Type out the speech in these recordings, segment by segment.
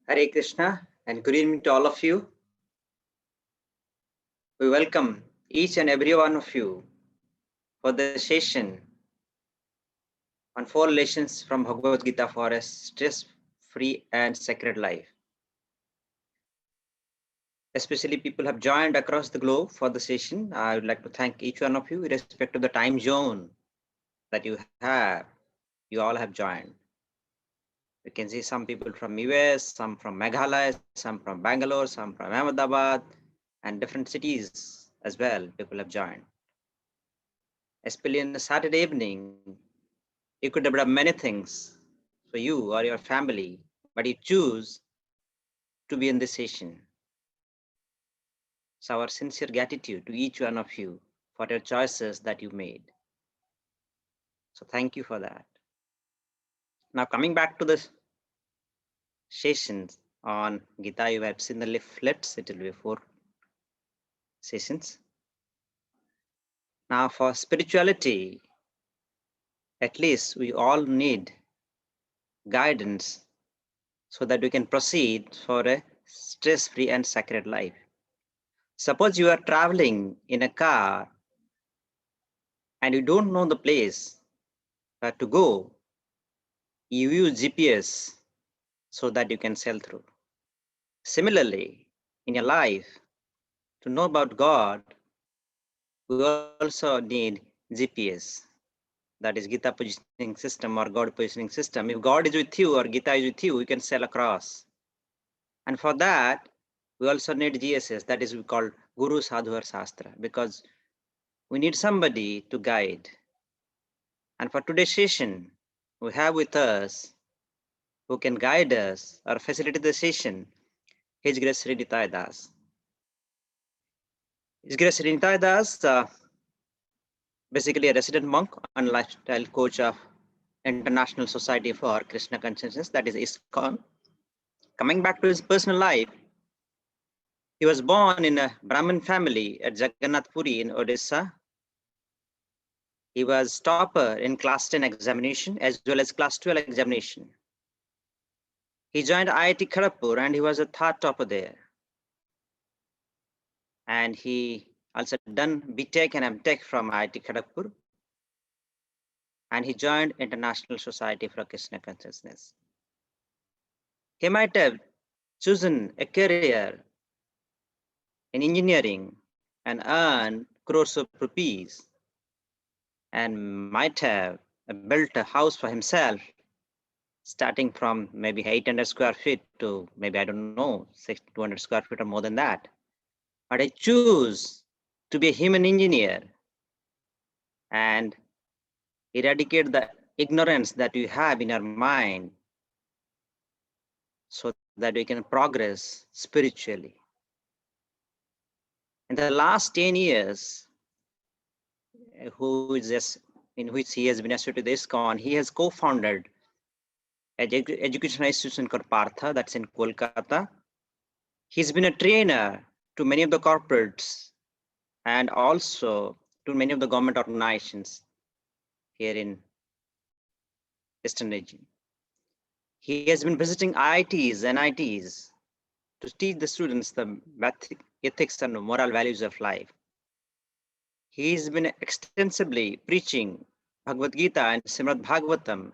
Hare Krishna and good evening to all of you. We welcome each and every one of you for the session on 4 lessons from Bhagavad Gita for a stress-free and sacred life. Especially people have joined across the globe for the session. I would like to thank each one of you, irrespective of the time zone that you have. You all have joined. You can see some people from US, some from Meghalaya, some from Bangalore, some from Ahmedabad, and different cities as well. People have joined. Especially on a Saturday evening, you could have done many things for you or your family, but you choose to be in this session. So our sincere gratitude to each one of you for your choices that you made. So thank you for that. Now coming back to the sessions on Gita, you have seen the leaflets. It will be 4 sessions. Now for spirituality, at least we all need guidance so that we can proceed for a stress-free and sacred life. Suppose you are traveling in a car and you don't know the place where to go, you use GPS so that you can sail through. Similarly, in your life, to know about God, we also need GPS. That is Gita positioning system or God positioning system. If God is with you or Gita is with you, you can sail across. And for that, we also need GSS, that is we call Guru Sadhu or Shastra, because we need somebody to guide. And for today's session, we have with us who can guide us or facilitate the session, His Grace Sri Nitai Das. His Grace Sri Nitai Das, basically a resident monk and lifestyle coach of International Society for Krishna Consciousness, that is ISKCON. Coming back to his personal life, he was born in a Brahmin family at Jagannath Puri in Odisha. He was topper in class 10 examination as well as class 12 examination. He joined IIT Kharagpur and he was a third topper there. And he also done BTech and MTech from IIT Kharagpur. And he joined International Society for Krishna Consciousness. He might have chosen a career in engineering and earned crores of rupees and might have built a house for himself starting from maybe 800 square feet to maybe, I don't know, 200 square feet or more than that. But I choose to be a human engineer and eradicate the ignorance that you have in your mind so that we can progress spiritually. In the last 10 years, in which he has been associated with ISKCON, he has co-founded an educational institution called Partha, that's in Kolkata. He's been a trainer to many of the corporates and also to many of the government organizations here in Eastern region. He has been visiting IITs and NITs to teach the students the ethics and moral values of life. He's been extensively preaching Bhagavad Gita and Srimad Bhagavatam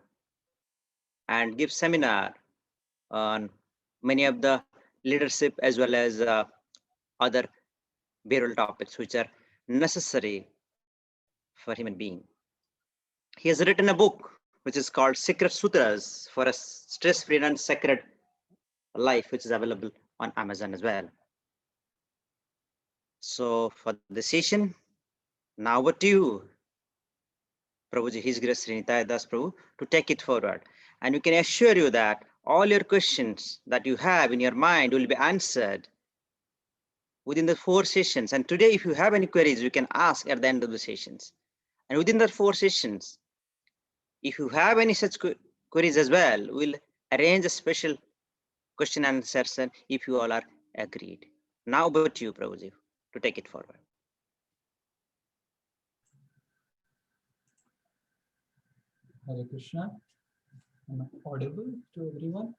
and give seminar on many of the leadership as well as other behavioral topics which are necessary for human being. He has written a book which is called Secret Sutras for a stress-free and sacred life, which is available on Amazon as well. So for the session, now over to you, Prabhuji, His Grace Sri Nitai Das Prabhu, to take it forward. And we can assure you that all your questions that you have in your mind will be answered within the 4 sessions. And today, if you have any queries, you can ask at the end of the sessions. And within the 4 sessions, if you have any such queries as well, we'll arrange a special question and answer session if you all are agreed. Now over to you, Prabhuji, to take it forward. Hare Krishna. Am I audible to everyone?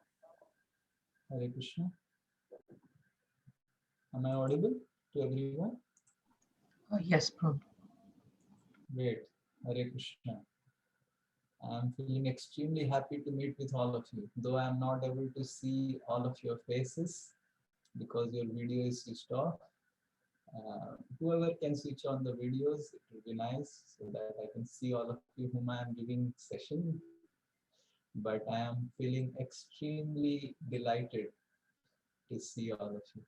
Hare Krishna. Am I audible to everyone? Yes, Prabhu. Great. Hare Krishna. I'm feeling extremely happy to meet with all of you, though I'm not able to see all of your faces because your video is switched off. Whoever can switch on the videos, it will be nice so that I can see all of you whom I am giving session. But I am feeling extremely delighted to see all of you.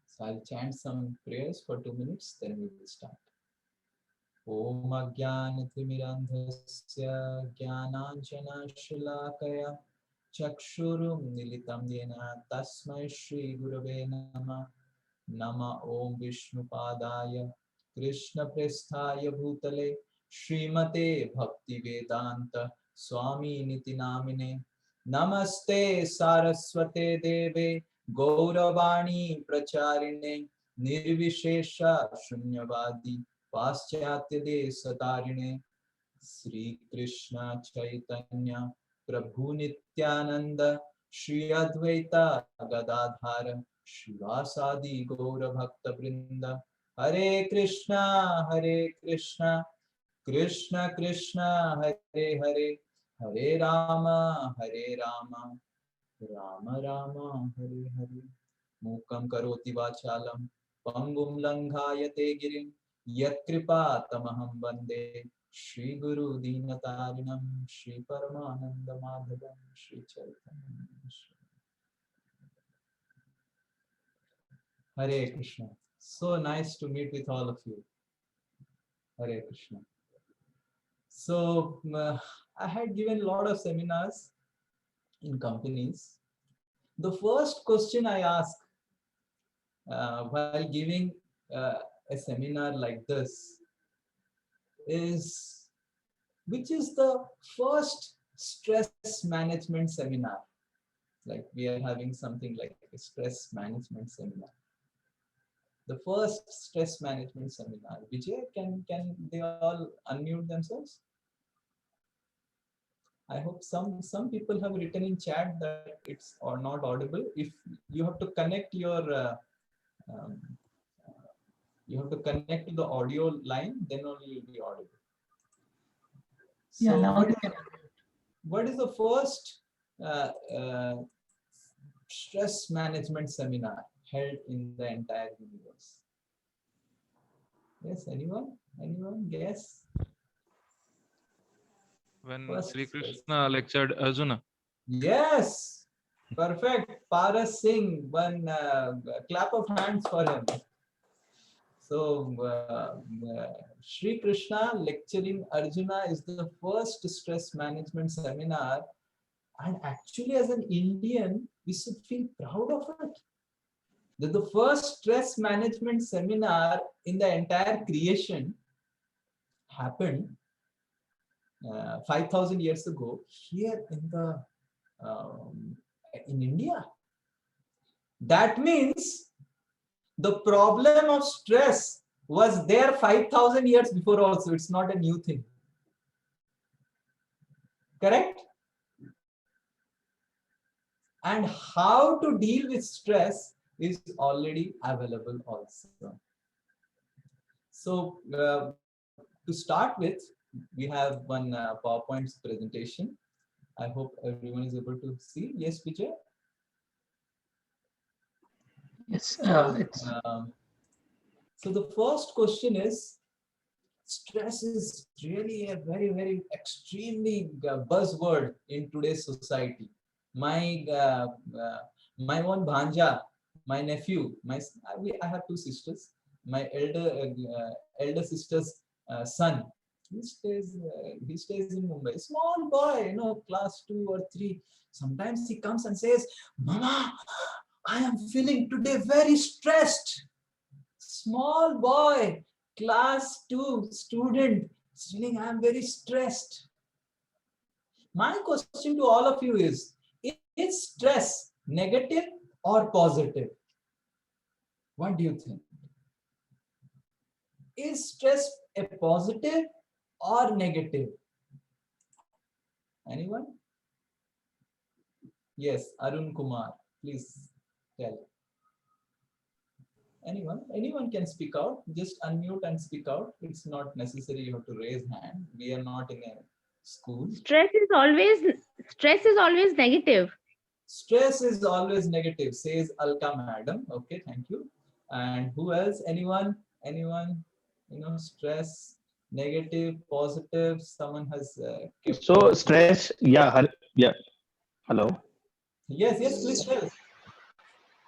So I'll chant some prayers for 2 minutes, then we will start. Om Ajnanatimirandhasya Jnananjana Chakshurum Nilitam Yena Tasmai Shri Gurave Nama Nama Om Vishnupadaya Krishna Presthaya Bhutale Srimate Bhakti Vedanta Swami Niti Namine Namaste Saraswate Deve Gauravani Pracharine Nirvishesha Shunyavadi Paschatya Desatarine Sri Krishna Chaitanya Prabhu Nityananda Shri Advaita Gadadhara Shivasadi Gaura Bhakta Vrinda Hare Krishna Krishna Krishna Hare Hare Hare Rama Rama Rama Hare Hare Mukam karoti vachalam pangum langhayate girim yatkripa tamaham bande Shri Guru Dinatarinam Shri Paramananda Madhavam Shri Chaitanya Hare Krishna. So nice to meet with all of you. Hare Krishna. So I had given a lot of seminars in companies. The first question I ask while giving a seminar like this is, which is the first stress management seminar? Like we are having something like a stress management seminar. The first stress management seminar. Vijay, can they all unmute themselves? I hope some people have written in chat that it's or not audible. If you have to connect your um, you have to connect to the audio line, then only you'll be audible. Yeah, So now you can. what is the first uh, uh, stress management seminar held in the entire universe? Yes, anyone guess? When First Sri stress. Krishna lectured Arjuna. Yes, perfect. Paras Singh, one clap of hands for him. So Sri Krishna lecturing Arjuna is the first stress management seminar, and actually as an Indian we should feel proud of it. That the first stress management seminar in the entire creation happened 5,000 years ago here um, in India. That means the problem of stress was there 5,000 years before also. It's not a new thing. Correct? And how to deal with stress is already available also. So to start with, we have one PowerPoint presentation. I hope everyone is able to see. Yes, Vijay? Yes, So, it's so the first question is, stress is really a very extremely buzzword in today's society. My my one bhanja, my nephew, I have two sisters. My elder sister's son, he stays in Mumbai. Small boy, class 2 or 3. Sometimes he comes and says, "Mama, I am feeling today very stressed." Small boy, class 2 student, feeling I am very stressed. My question to all of you is stress negative or positive? What do you think? Is stress a positive or negative? Anyone? Yes, Arun Kumar, please tell. Anyone can speak out. Just unmute and speak out. It's not necessary you have to raise hand. We are not in a school. Stress is always negative. Stress is always negative, says Alka madam. Okay, thank you. And who else? Anyone? Stress, negative, positive. Someone has kept. So stress, yeah, yeah. Hello. Yes, please tell.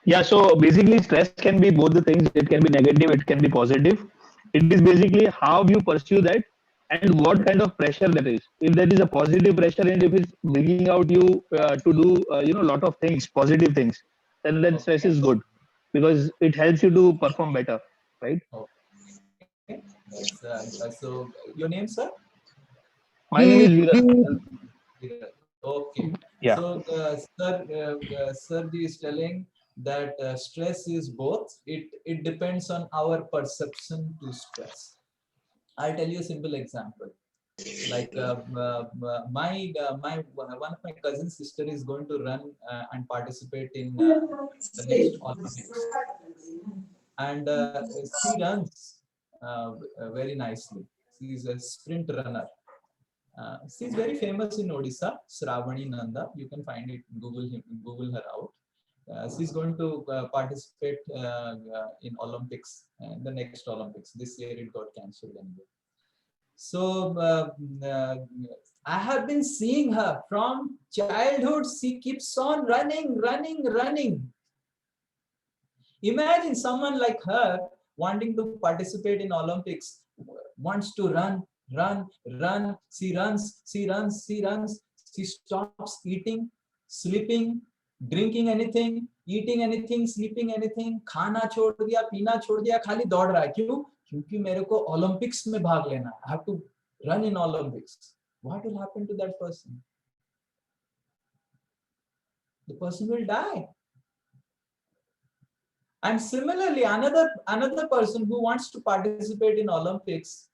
Yeah, so basically stress can be both the things. It can be negative, it can be positive. It is basically how you pursue that and what kind of pressure that is. If there is a positive pressure and if it's bringing out you to do lot of things, positive things, then stress is good because it helps you to perform better, right? Okay. So your name, sir? My name is Veera. Okay. Yeah. So, Sir is telling that stress is both. It depends on our perception to stress. I'll tell you a simple example. Like my one of my cousin sister is going to run and participate in the next Olympics, and she runs very nicely. She is a sprint runner. She's very famous in Odisha, Shravani Nanda. You can find it, Google her out. She's going to participate in Olympics, the next Olympics. This year it got cancelled anyway. So I have been seeing her from childhood. She keeps on running. Imagine someone like her wanting to participate in Olympics, wants to run. She runs. She stops eating, sleeping, drinking anything, eating anything, sleeping anything. खाना छोड़ दिया, पीना छोड़ दिया, खाली दौड़ रहा है. क्यों? क्योंकि मेरे को ओलंपिक्स में भाग लेना. I have to run in Olympics. What will happen to that person? The person will die. And similarly, another person who wants to participate in Olympics,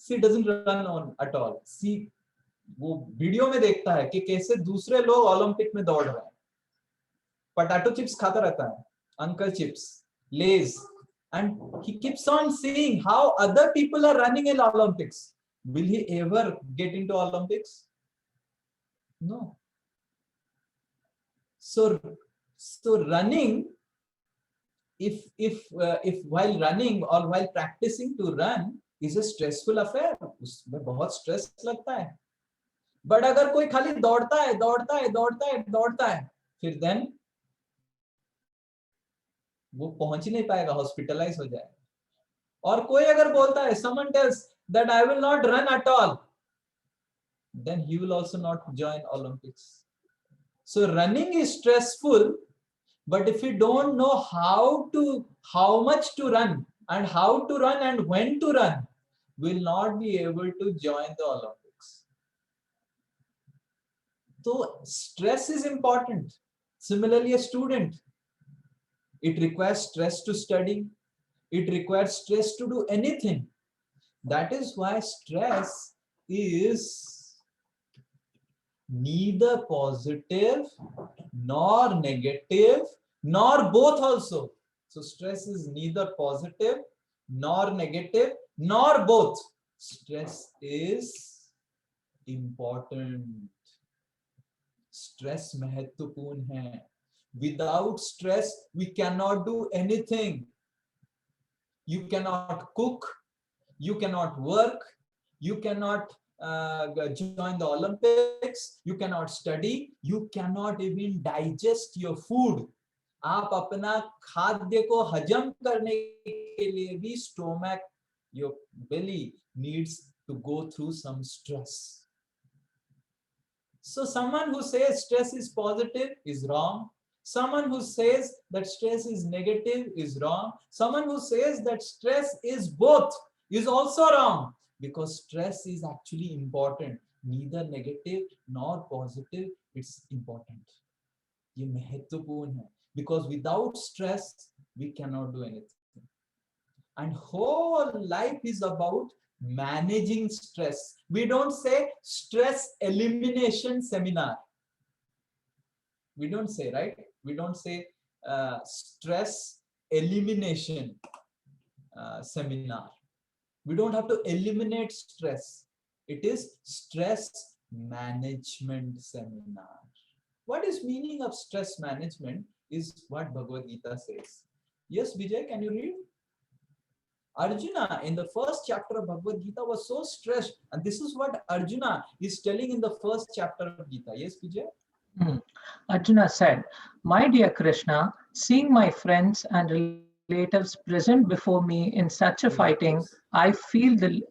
she doesn't run on at all. She वो video में देखता है कि कैसे दूसरे लोग Olympic में दौड़ रहे हैं. पोटैटो चिप्स खाता रहता है, uncle chips, Lay's, and he keeps on seeing how other people are running in Olympics. Will he ever get into Olympics? No. So running, if while running or while practicing to run is a stressful affair, उसमें बहुत stress लगता है. But अगर कोई खाली दौड़ता है, फिर then वो पहुंच ही नहीं पाएगा, हॉस्पिटलाइज हो जाएगा. और कोई अगर बोलता है, someone tells that I will not run at all, then he will also not join Olympics. So running is stressful, but if you don't know how much to run and how to run and when to run, will not be able to join the Olympics. So stress is important. Similarly, a student, it requires stress to study. It requires stress to do anything. That is why stress is neither positive nor negative nor both also. So stress is neither positive nor negative nor both. Stress is important. Stress महत्वपूर्ण है. Without stress, we cannot do anything. You cannot cook, you cannot work, you cannot join the Olympics, you cannot study, you cannot even digest your food. आप अपना खाद्य को हजम करने के लिए भी stomach, your belly needs to go through some stress. So someone who says stress is positive is wrong. Someone who says that stress is negative is wrong. Someone who says that stress is both is also wrong, because stress is actually important. Neither negative nor positive, it's important. ये महत्वपूर्ण है, because without stress we cannot do anything. And whole life is about managing stress. We don't say stress elimination seminar. We don't say, right? We don't say stress elimination seminar. We don't have to eliminate stress. It is stress management seminar. What is meaning of stress management is what Bhagavad Gita says. Yes, Vijay, can you read? Arjuna in the first chapter of Bhagavad Gita was so stressed, and this is what Arjuna is telling in the first chapter of Gita. Yes, Vijay? Arjuna said, "My dear Krishna, seeing my friends and relatives present before me in such a fighting, I feel the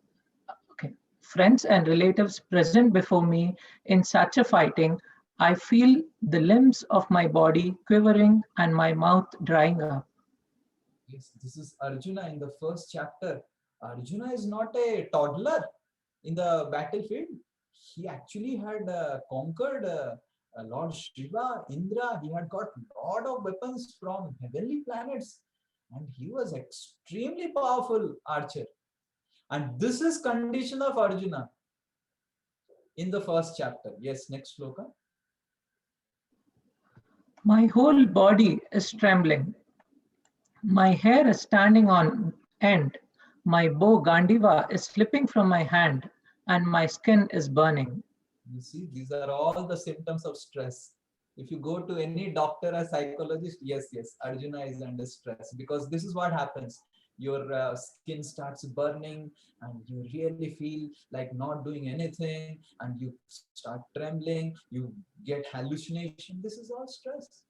friends and relatives present before me in such a fighting, I feel the limbs of my body quivering and my mouth drying up." Yes, this is Arjuna in the first chapter. Arjuna is not a toddler in the battlefield. He actually had conquered Lord Shiva, Indra. He had got a lot of weapons from heavenly planets, and he was extremely powerful archer. And this is condition of Arjuna in the first chapter. Yes, next sloka. My whole body is trembling. My hair is standing on end. My bow Gandiva is slipping from my hand, and my skin is burning. You see, these are all the symptoms of stress. If you go to any doctor or psychologist, yes, Arjuna is under stress, because this is what happens. Your skin starts burning and you really feel like not doing anything, and you start trembling, you get hallucination. This is all stress.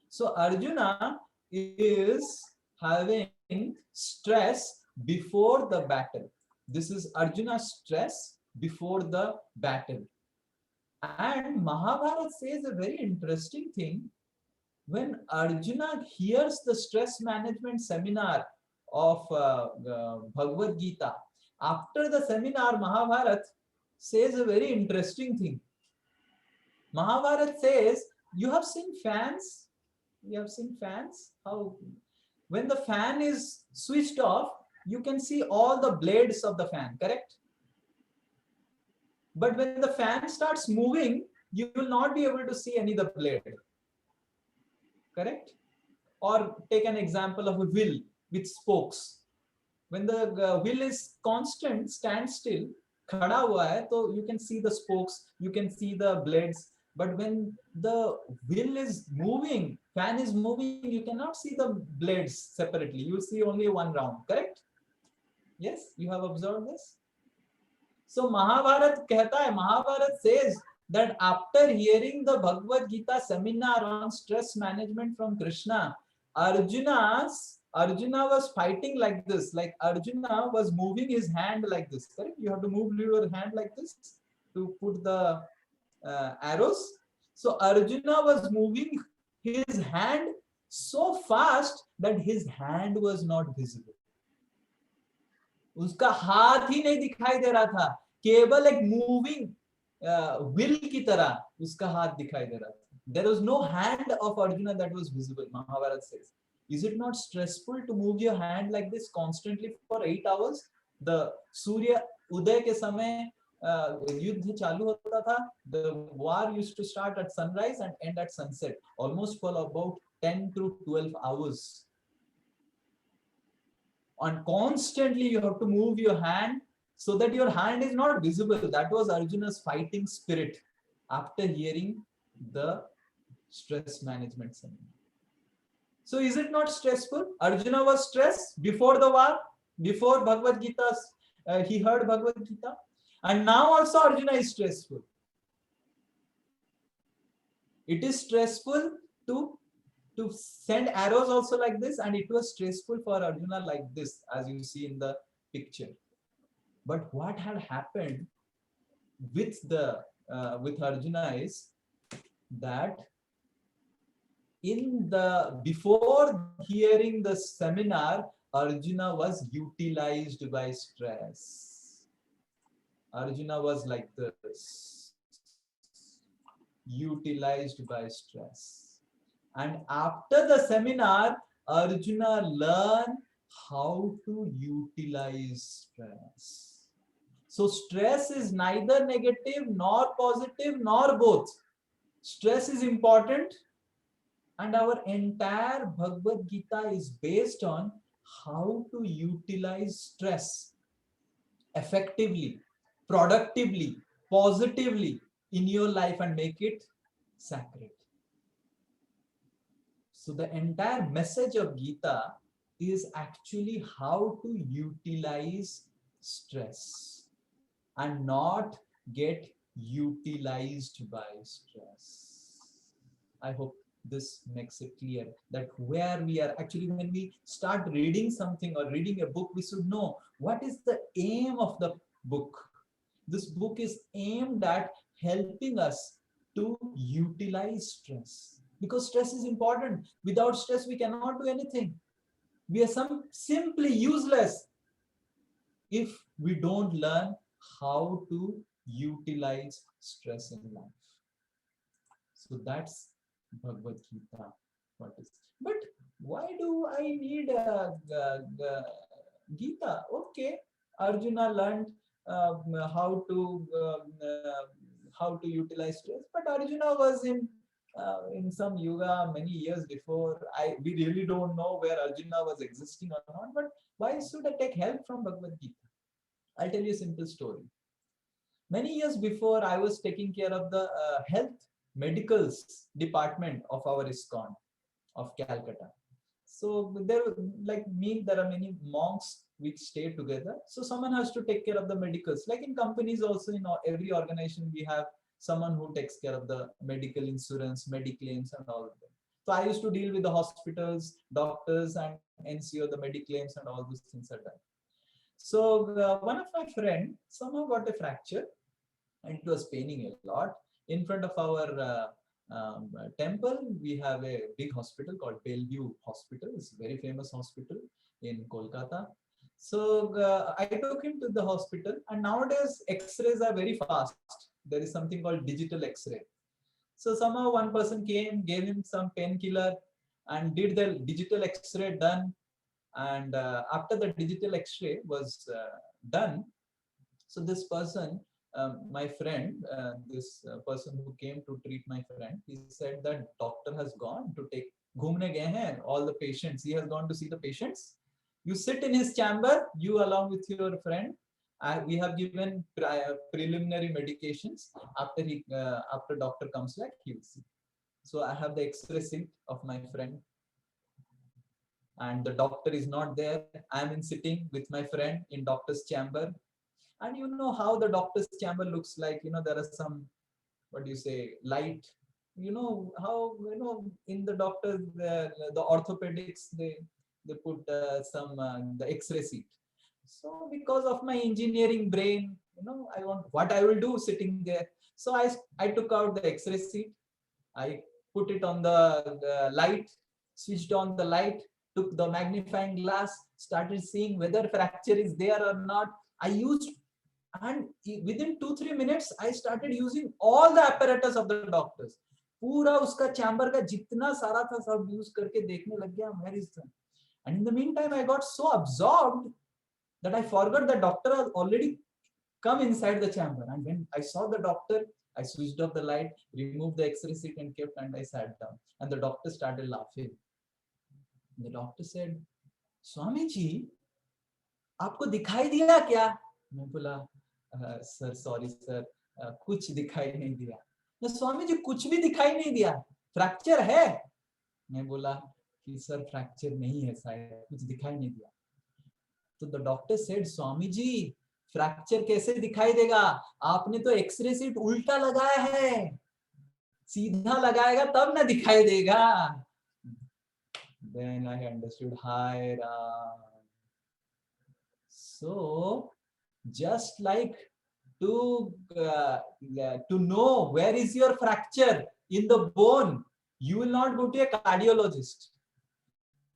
So Arjuna is having stress before the battle. This is Arjuna's stress before the battle. And Mahabharata says a very interesting thing. When Arjuna hears the stress management seminar of Bhagavad Gita, after the seminar, Mahabharata says a very interesting thing. Mahabharata says, you have seen fans? You have seen fans? How when the fan is switched off, you can see all the blades of the fan, correct? But when the fan starts moving, you will not be able to see any of the blade. Correct? Or take an example of a wheel with spokes. When the wheel is constant, stand still, khada hua hai, so you can see the spokes, you can see the blades. But when the wheel is moving, fan is moving, you cannot see the blades separately. You see only one round, correct? Yes, you have observed this? So Mahabharata कहता है, Mahabharata says that after hearing the Bhagavad Gita seminar on stress management from Krishna, Arjuna was fighting like this. Like Arjuna was moving his hand like this. Correct? You have to move your hand like this to put the arrows. So Arjuna was moving his hand so fast that his hand was not visible. उसका हाथ ही नहीं दिखाई दे रहा था, केवल एक moving will की तरह उसका हाथ दिखाई दे रहा था. There was no hand of Arjuna that was visible. Mahabharata says, is it not stressful to move your hand like this constantly for 8 hours? The Surya उदय के समय युद्ध चालू होता था. The war used to start at sunrise and end at sunset, almost for about 10 to 12 hours. And constantly you have to move your hand so that your hand is not visible. That was Arjuna's fighting spirit after hearing the stress management seminar. So is it not stressful? Arjuna was stressed before the war, before Bhagavad Gita, he heard Bhagavad Gita, and now also Arjuna is stressful. It is stressful to send arrows also like this, and it was stressful for Arjuna like this, as you see in the picture. But what had happened with Arjuna is that before hearing the seminar, Arjuna was utilized by stress. Arjuna was like this, utilized by stress. And after the seminar, Arjuna learned how to utilize stress. So stress is neither negative nor positive nor both. Stress is important And our entire Bhagavad Gita is based on how to utilize stress effectively, productively, positively in your life and make it sacred. So the entire message of Gita is actually how to utilize stress and not get utilized by stress. I hope this makes it clear that where we are actually, when we start reading something or reading a book, we should know what is the aim of the book. This book is aimed at helping us to utilize stress, because stress is important. Without stress, we cannot do anything. We are simply useless if we don't learn how to utilize stress in life. So that's Bhagavad Gita. What is? But why do I need Gita? Okay, Arjuna learned how to utilize stress, but Arjuna was in some yuga many years before. We really don't know where Arjuna was existing or not. But why should I take help from Bhagavad Gita? I'll tell you a simple story. Many years before, I was taking care of the health medicals department of our ISKCON of Calcutta. So there, like me, there are many monks which stay together. So someone has to take care of the medicals. Like in companies also, in every organization, we have someone who takes care of the medical insurance, mediclaims and all of them. So I used to deal with the hospitals, doctors and NCO, the mediclaims and all those things are done. So one of my friend somehow got a fracture and it was paining a lot. In front of our temple, we have a big hospital called Bellevue Hospital. It's a very famous hospital in Kolkata. So I took him to the hospital, and nowadays X-rays are very fast. There is something called digital X-ray. So somehow one person came, gave him some painkiller and did the digital X-ray done. And after the digital X-ray was done, so this person, my friend, this person who came to treat my friend, he said that doctor has gone to take ghumne gaye hain, all the patients. He has gone to see the patients. You sit in his chamber, you along with your friend. We have given preliminary medications. After doctor comes back, he will see. So I have the X-ray sheet of my friend, and the doctor is not there. I am sitting with my friend in doctor's chamber. And you know how the doctor's chamber looks like. There are some, what do you say, light. You know how, in the doctor, the orthopedics, they put the X-ray sheet. So because of my engineering brain, I want, what I will do sitting there. So I took out the X-ray sheet. I put it on the light, switched on the light, took the magnifying glass, started seeing whether fracture is there or not. I used, and within 2-3 minutes, I started using all the apparatus of the doctors. पूरा उसका chamber का जितना सारा था सब use करके देखने लग गया, where is the? And in the meantime, I got so absorbed that I forgot the doctor had already come inside the chamber. And when I saw the doctor, I switched off the light, removed the X-ray sheet and kept, and I sat down. And the doctor started laughing. The doctor said, "Swami ji, आपको दिखाई दिया क्या?" मैं बोला, "sir, sorry sir, कुछ दिखाई नहीं दिया." तो स्वामी जी, कुछ भी दिखाई नहीं दिया, फ्रैक्चर है? मैं बोला कि सर फ्रैक्चर नहीं है, शायद कुछ दिखाई नहीं दिया. तो the doctor said, "Swami ji, fracture कैसे दिखाई देगा? आपने तो एक्सरे शीट उल्टा लगाया है, सीधा लगाएगा तब ना दिखाई देगा." Then I understood. Hi Ram. So just like to know where is your fracture in the bone, you will not go to a cardiologist,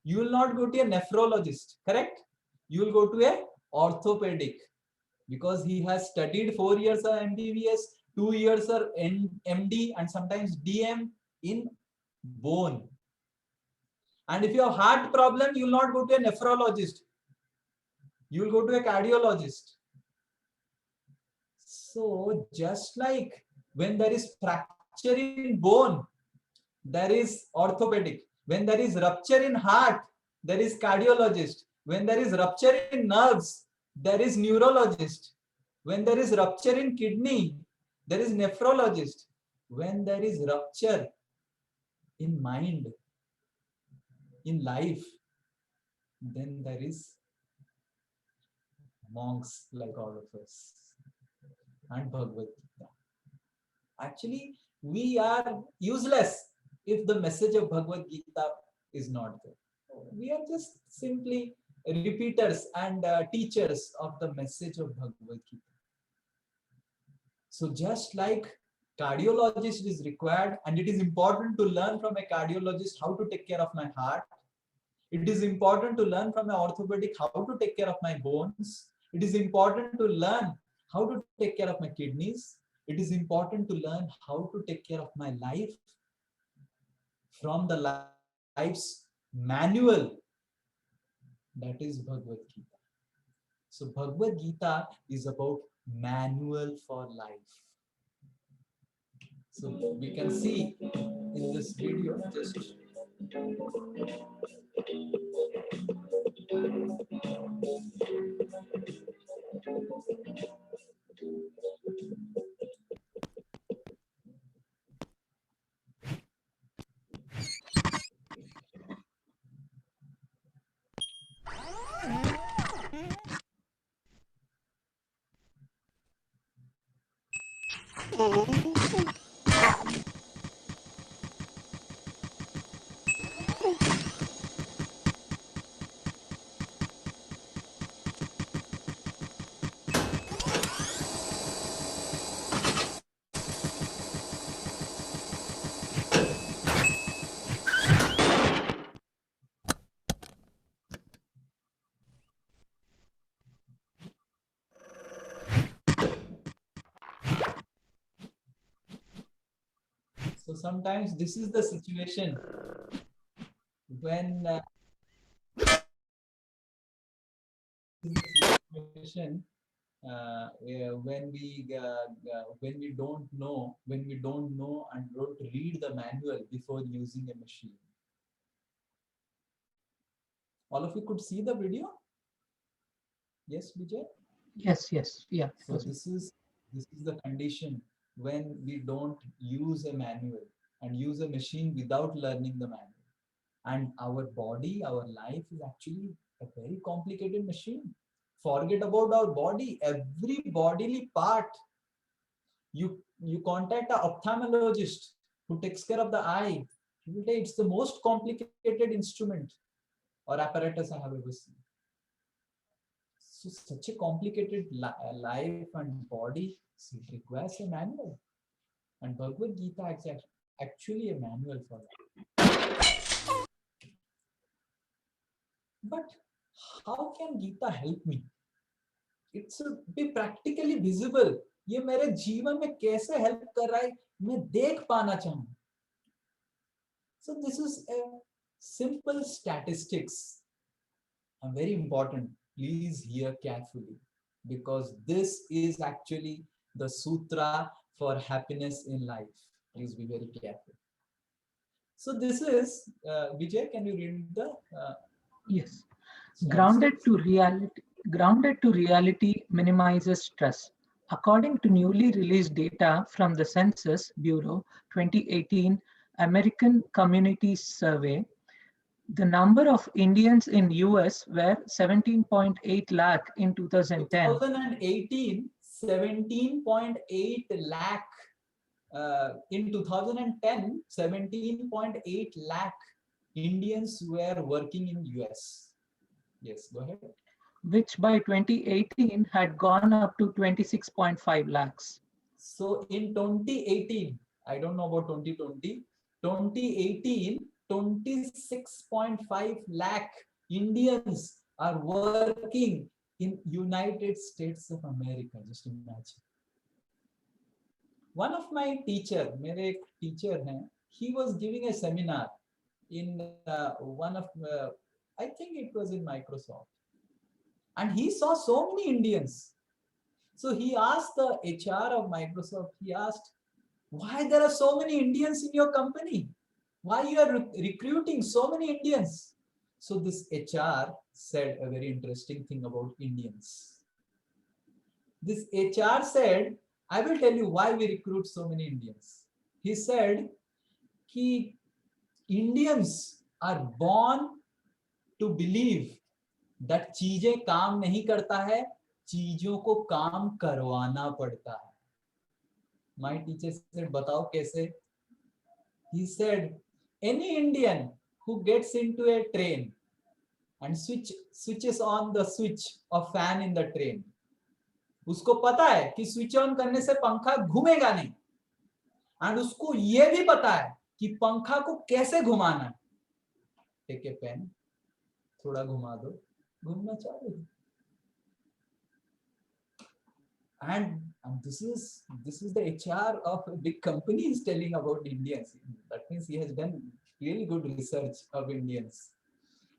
you will not go to a nephrologist, correct? You will go to a orthopedic, because he has studied 4 years of MBBS, 2 years of MD and sometimes DM in bone. And if you have heart problem, you will not go to a nephrologist, you will go to a cardiologist. So just like when there is fracture in bone, there is orthopedic. When there is rupture in heart, there is cardiologist. When there is rupture in nerves, there is neurologist. When there is rupture in kidney, there is nephrologist. When there is rupture in mind, in life, then there is monks like all of us and Bhagavad Gita. Actually, we are useless if the message of Bhagavad Gita is not there. We are just simply repeaters and teachers of the message of Bhagavad Gita. So just like cardiologist is required, and it is important to learn from a cardiologist how to take care of my heart. It is important to learn from an orthopedic how to take care of my bones. It is important to learn how to take care of my kidneys. It is important to learn how to take care of my life from the life's manual. That is Bhagavad Gita. So Bhagavad Gita is about manual for life. So we can see in this video just so sometimes this is the situation when when we don't know and don't read the manual before using a machine. All of you could see the video? Yes, Vijay? Yes, yes, yeah. So this is the condition when we don't use a manual and use a machine without learning the manual. And our body, our life is actually a very complicated machine. Forget about our body, every bodily part. You contact an ophthalmologist who takes care of the eye. He will say it's the most complicated instrument or apparatus I have ever seen. So such a complicated life and body, so it requires a manual. And Bhagavad Gita is actually a manual for that. But how can Gita help me? It should be practically visible. ये मेरे जीवन में कैसे help कर रहा है मैं देख पाना चाहूँ. So this is a simple statistics. And very important. Please hear carefully, because this is actually the sutra for happiness in life. Please be very careful. So this is Vijay. Can you read the? Yes. Grounded to reality minimizes stress. According to newly released data from the Census Bureau 2018 American Community Survey, the number of Indians in US were 17.8 lakh in 2010. 2018, 17.8 lakh. In 2010, 17.8 lakh Indians were working in US. Yes, go ahead. Which by 2018 had gone up to 26.5 lakhs. So in 2018, I don't know about 2020, 2018, 26.5 lakh Indians are working in United States of America. Just imagine. One of my teacher, मेरे एक teacher हैं, he was giving a seminar in one of, I think it was in Microsoft. And he saw so many Indians. So he asked the HR of Microsoft, he asked, why there are so many Indians in your company? Why you are recruiting so many Indians? So this HR said a very interesting thing about Indians. This HR said, I will tell you why we recruit so many Indians. He said, कि Indians are born to believe that चीजें काम नहीं करता है, चीजों को काम करवाना पड़ता है. My teacher said, बताओ कैसे? He said, any Indian who gets into a train and switches on the switch of fan in the train, उसको पता है कि स्विच ऑन करने से पंखा घूमेगा नहीं, एंड उसको ये भी पता है कि पंखा को कैसे घुमाना है. टेक ए पेन, थोड़ा घुमा दो, घूमना चालू. And this is the HR of a big company is telling about Indians. That means he has done really good research of Indians.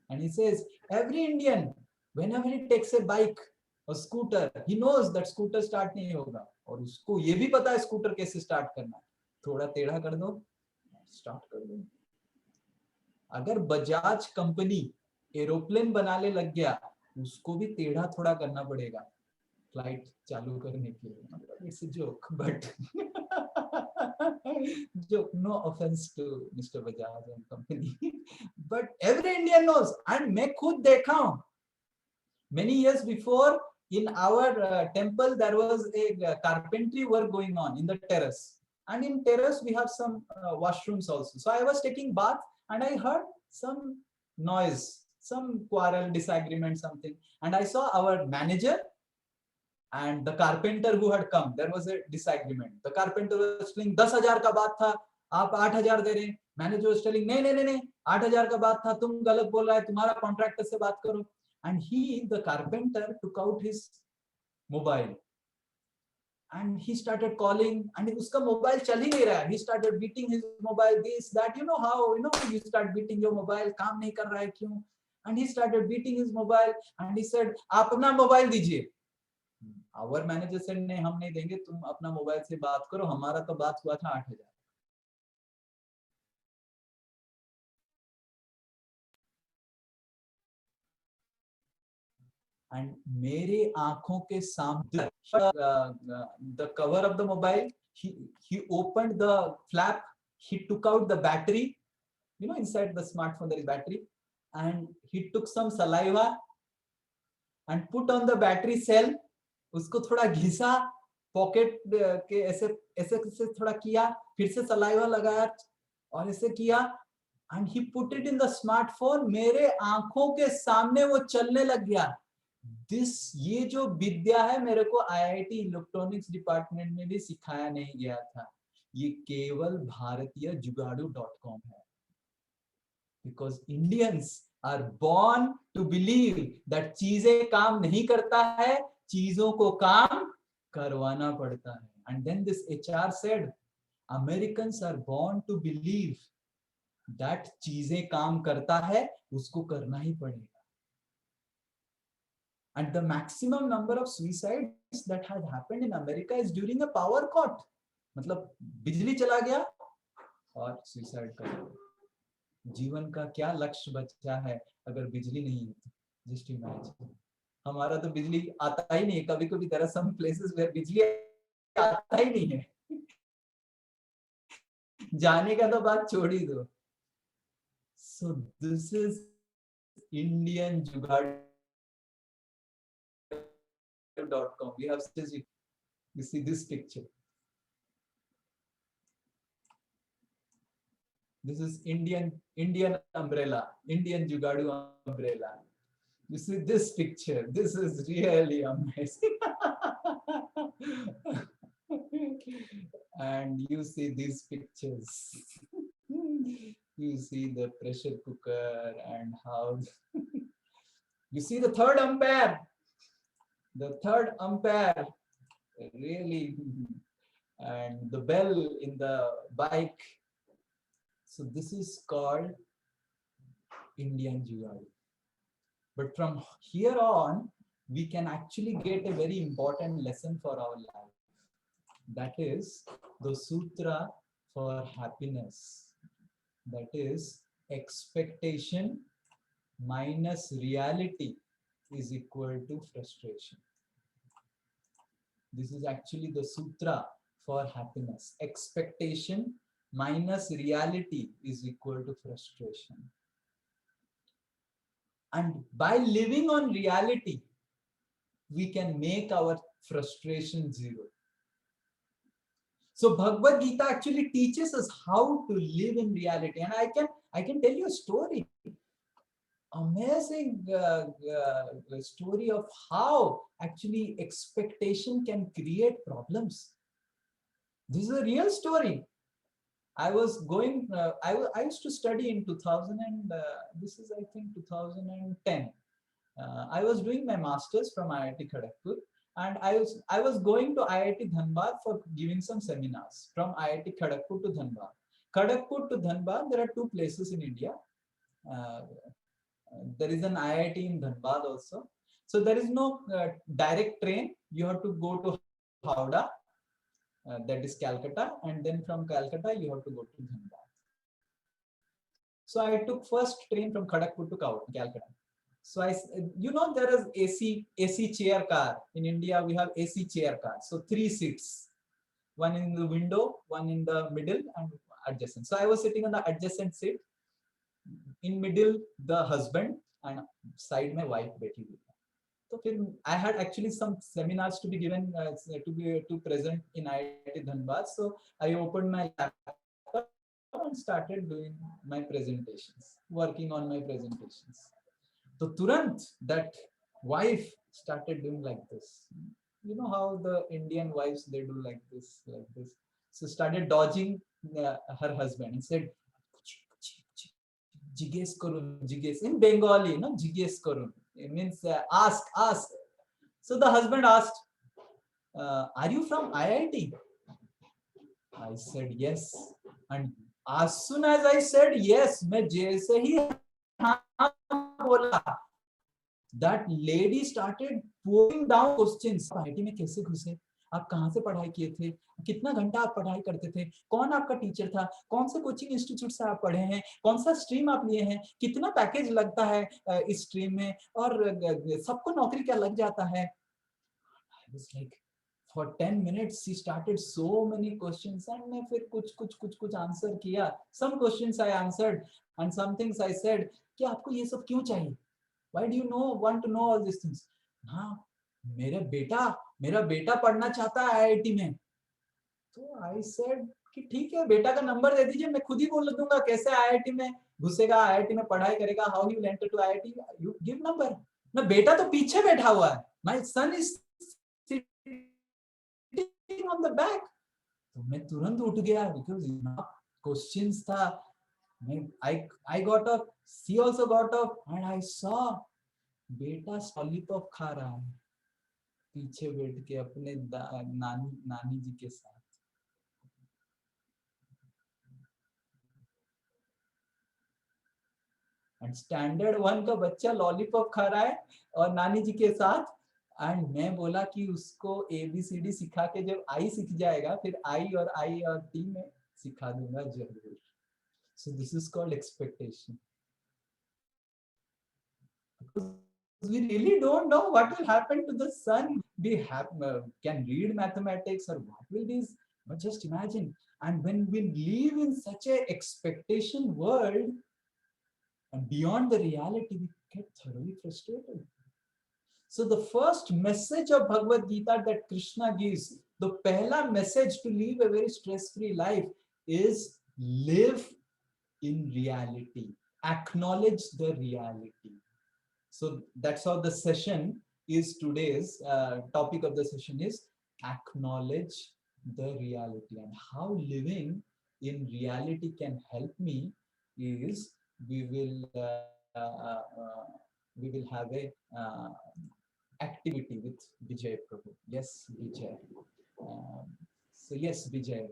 And he says every Indian, whenever he takes a bike or scooter, he knows that scooter start नहीं होगा, और उसको ये भी पता है scooter कैसे start करना है. थोड़ा टेढ़ा कर दो, start कर दो. अगर बजाज कंपनी एरोप्लेन बनाने लग गया, उसको भी टेढ़ा थोड़ा करना पड़ेगा फ्लाइट चालू करने के लिए. मतलब it's a joke, but joke, no offense to Mr. Bajaj and company, but every Indian knows. And मैं खुद देखा हूँ, many years before in our temple there was a carpentry work going on in the terrace, and in terrace we have some washrooms also. So I was taking bath and I heard some noise, some quarrel, disagreement, something, and I saw our manager and the carpenter who had come. There was a disagreement. The carpenter was telling 10,000 का बात था, आप 8,000 दे रहे हैं. Manager was telling नहीं 8,000 का बात था, तुम गलत बोल रहा है, तुम्हारा कॉन्ट्रैक्टर से बात करो. And he, the carpenter, took out his mobile and he started calling, and उसका mobile चल ही नहीं रहा है. He started beating his mobile, this, that, you know how, you start beating your mobile, काम नहीं कर रहा है क्यों? And he started beating his mobile and he said, आप अपना मोबाइल दीजिए. Our manager said, नहीं हम नहीं देंगे, तुम अपना मोबाइल से बात करो, हमारा तो बात हुआ था 8,000. And मेरे आंखों के सामने the cover of the mobile, he opened the flap, he took out the battery, inside the smartphone there is battery, and he took some saliva and put on the battery cell, उसको थोड़ा घिसा, pocket के ऐसे थोड़ा किया, फिर से saliva लगाया और ऐसे किया, and he put it in the smartphone. मेरे आंखों के सामने वो चलने लग गया. ये जो विद्या है मेरे को IIT इलेक्ट्रॉनिक्स डिपार्टमेंट में भी सिखाया नहीं गया था. ये केवल भारतीय जुगाड़ू.com है. Because Indians are born to believe that चीजें काम नहीं करता है, चीजों को काम करवाना पड़ता है. And then this HR said, Americans are born to believe that चीजें काम करता है, उसको करना ही पड़ेगा. And the maximum number of suicides that had happened in America is during a power cut. मतलब बिजली चला गया और सुसाइड कर लिया. जीवन का क्या लक्ष्य बचा है अगर बिजली नहीं है? Just imagine. हमारा तो बिजली आता ही नहीं है. कभी कभी there are some places where बिजली आता ही नहीं है. जाने का तो बात छोड़ ही दो. So this is Indian Jugaad.com. We have, you see this picture. This is Indian umbrella, Indian Jugadu umbrella. You see this picture. This is really amazing. And you see these pictures. You see the pressure cooker and how. You see the third umpire. The third umpire, really, and the bell in the bike. So this is called Indian Jugaad. But from here on, we can actually get a very important lesson for our life. That is the Sutra for Happiness. that is expectation minus reality is equal to frustration. This is actually the sutra for happiness. Expectation minus reality is equal to frustration. And by living on reality, we can make our frustration zero. So Bhagavad Gita actually teaches us how to live in reality. And I can tell you a story, amazing story of how actually expectation can create problems. This is a real story. I was going, I used to study in 2000 and this is I think 2010. I was doing my masters from IIT Kharagpur, and I was going to IIT Dhanbad for giving some seminars from IIT Kharagpur to Dhanbad. Kharagpur to Dhanbad, there are two places in India. There is an IIT in Dhanbad also. So there is no direct train. You have to go to Howrah, that is Calcutta, and then from Calcutta you have to go to Dhanbad. So I took first train from Kharagpur to Calcutta. So there is AC chair car. In India, we have AC chair car. So 3 seats, one in the window, one in the middle, and adjacent. So I was sitting on the adjacent seat. In middle, the husband, and side my wife बैठी हुई. So I had actually some seminars to be given, to present in IIT Dhanbad. So I opened my laptop and started doing my presentations, working on my presentations. So Turant, that wife started doing like this. You know how the Indian wives, they do like this, like this. So started dodging her husband and said, Jiges karun, jiges. In Bengali, no, jiges karun. It means ask. So the husband asked, are you from IIT? I said yes. And as soon as I said yes, मैं जैसे ही हाँ बोला, that lady started pouring down questions. IIT में कैसे घुसे? आप कहाँ से पढ़ाई किए थे? कितना घंटा आप पढ़ाई करते थे? कौन आपका टीचर था? कौन से कोचिंग इंस्टीट्यूट से आप पढ़े हैं? कौन सा स्ट्रीम आप लिए हैं? कितना पैकेज लगता है इस स्ट्रीम में? और सबको नौकरी क्या लग जाता है? I was like, for 10 minutes she started so many questions, and मैं फिर कुछ आंसर किया. Some questions I answered and some things I said कि आपको ये सब क्यों चाहिए? Why do you want to know all these things? हाँ, मेरा बेटा पढ़ना चाहता है आईआईटी में. तो I said कि ठीक है, बेटा का नंबर दे दीजिए, मैं खुद ही बोल दूंगा कैसे आईआईटी में घुसेगा, आईआईटी में पढ़ाई करेगा, how he will enter to IIT. You give number. ना बेटा तो पीछे बैठा हुआ है. My son is sitting on the back. तो मैं तुरंत उठ गया because questions था. I got up. She also got up, and I saw बेटा लॉलीपॉप खा रहा है पीछे बैठ के अपने नानी जी के साथ. एंड स्टैंडर्ड 1 का बच्चा लॉलीपॉप खा रहा है और नानी जी के साथ. एंड मैं बोला कि उसको ABCD सिखा के जब आई सीख जाएगा फिर I और T में सिखा दूंगा जरूर. So this is called expectation. We really don't know what will happen to the son. We can read mathematics or what will these, but just imagine. And when we live in such a expectation world and beyond the reality, we get thoroughly frustrated. So the first message of Bhagavad Gita that Krishna gives, the pehla message to live a very stress-free life is live in reality, acknowledge the reality. So that's how the session is. Today's topic of the session is acknowledge the reality, and how living in reality can help me is we will have a activity with Vijay Prabhu. Yes, Vijay. So yes, Vijay.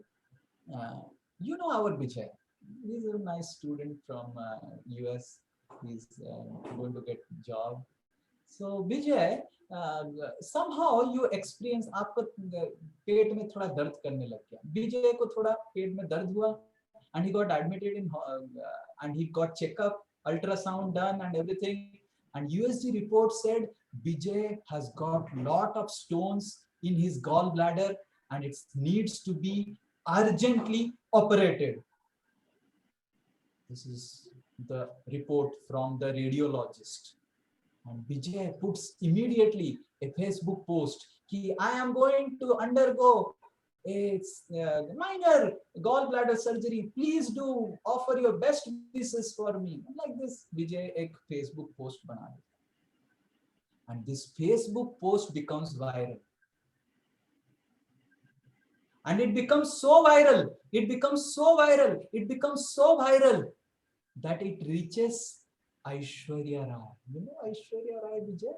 You know our Vijay. He's a nice student from US. He's going to get job. So Vijay, somehow you experience आपको पेट में थोड़ा दर्द करने लग गया. विजय को थोड़ा पेट में दर्द हुआ and he got admitted in and he got checkup, ultrasound done and everything, and USG report said Bijay has got lot of stones in his gallbladder and it needs to be urgently operated. This is the report from the radiologist. And Bijay puts immediately a Facebook post, I am going to undergo a minor gallbladder surgery. Please do offer your best wishes for me. Like this, Bijay ek Facebook post bana. And this Facebook post becomes viral. And it becomes so viral, it becomes so viral, it becomes so viral that it reaches Aishwarya Rai. You know Aishwarya Rai, Vijay?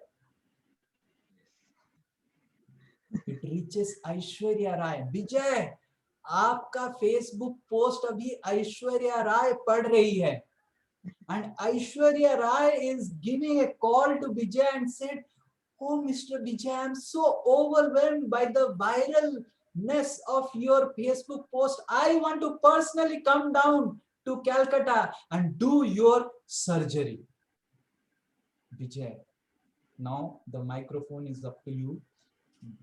It reaches Aishwarya Rai. Vijay, आपका Facebook post अभी Aishwarya Rai पढ़ रही है. And Aishwarya Rai is giving a call to Vijay and said, oh, Mr. Vijay, I'm so overwhelmed by the viralness of your Facebook post. I want to personally come down to Calcutta and do your surgery. Vijay, now the microphone is up to you.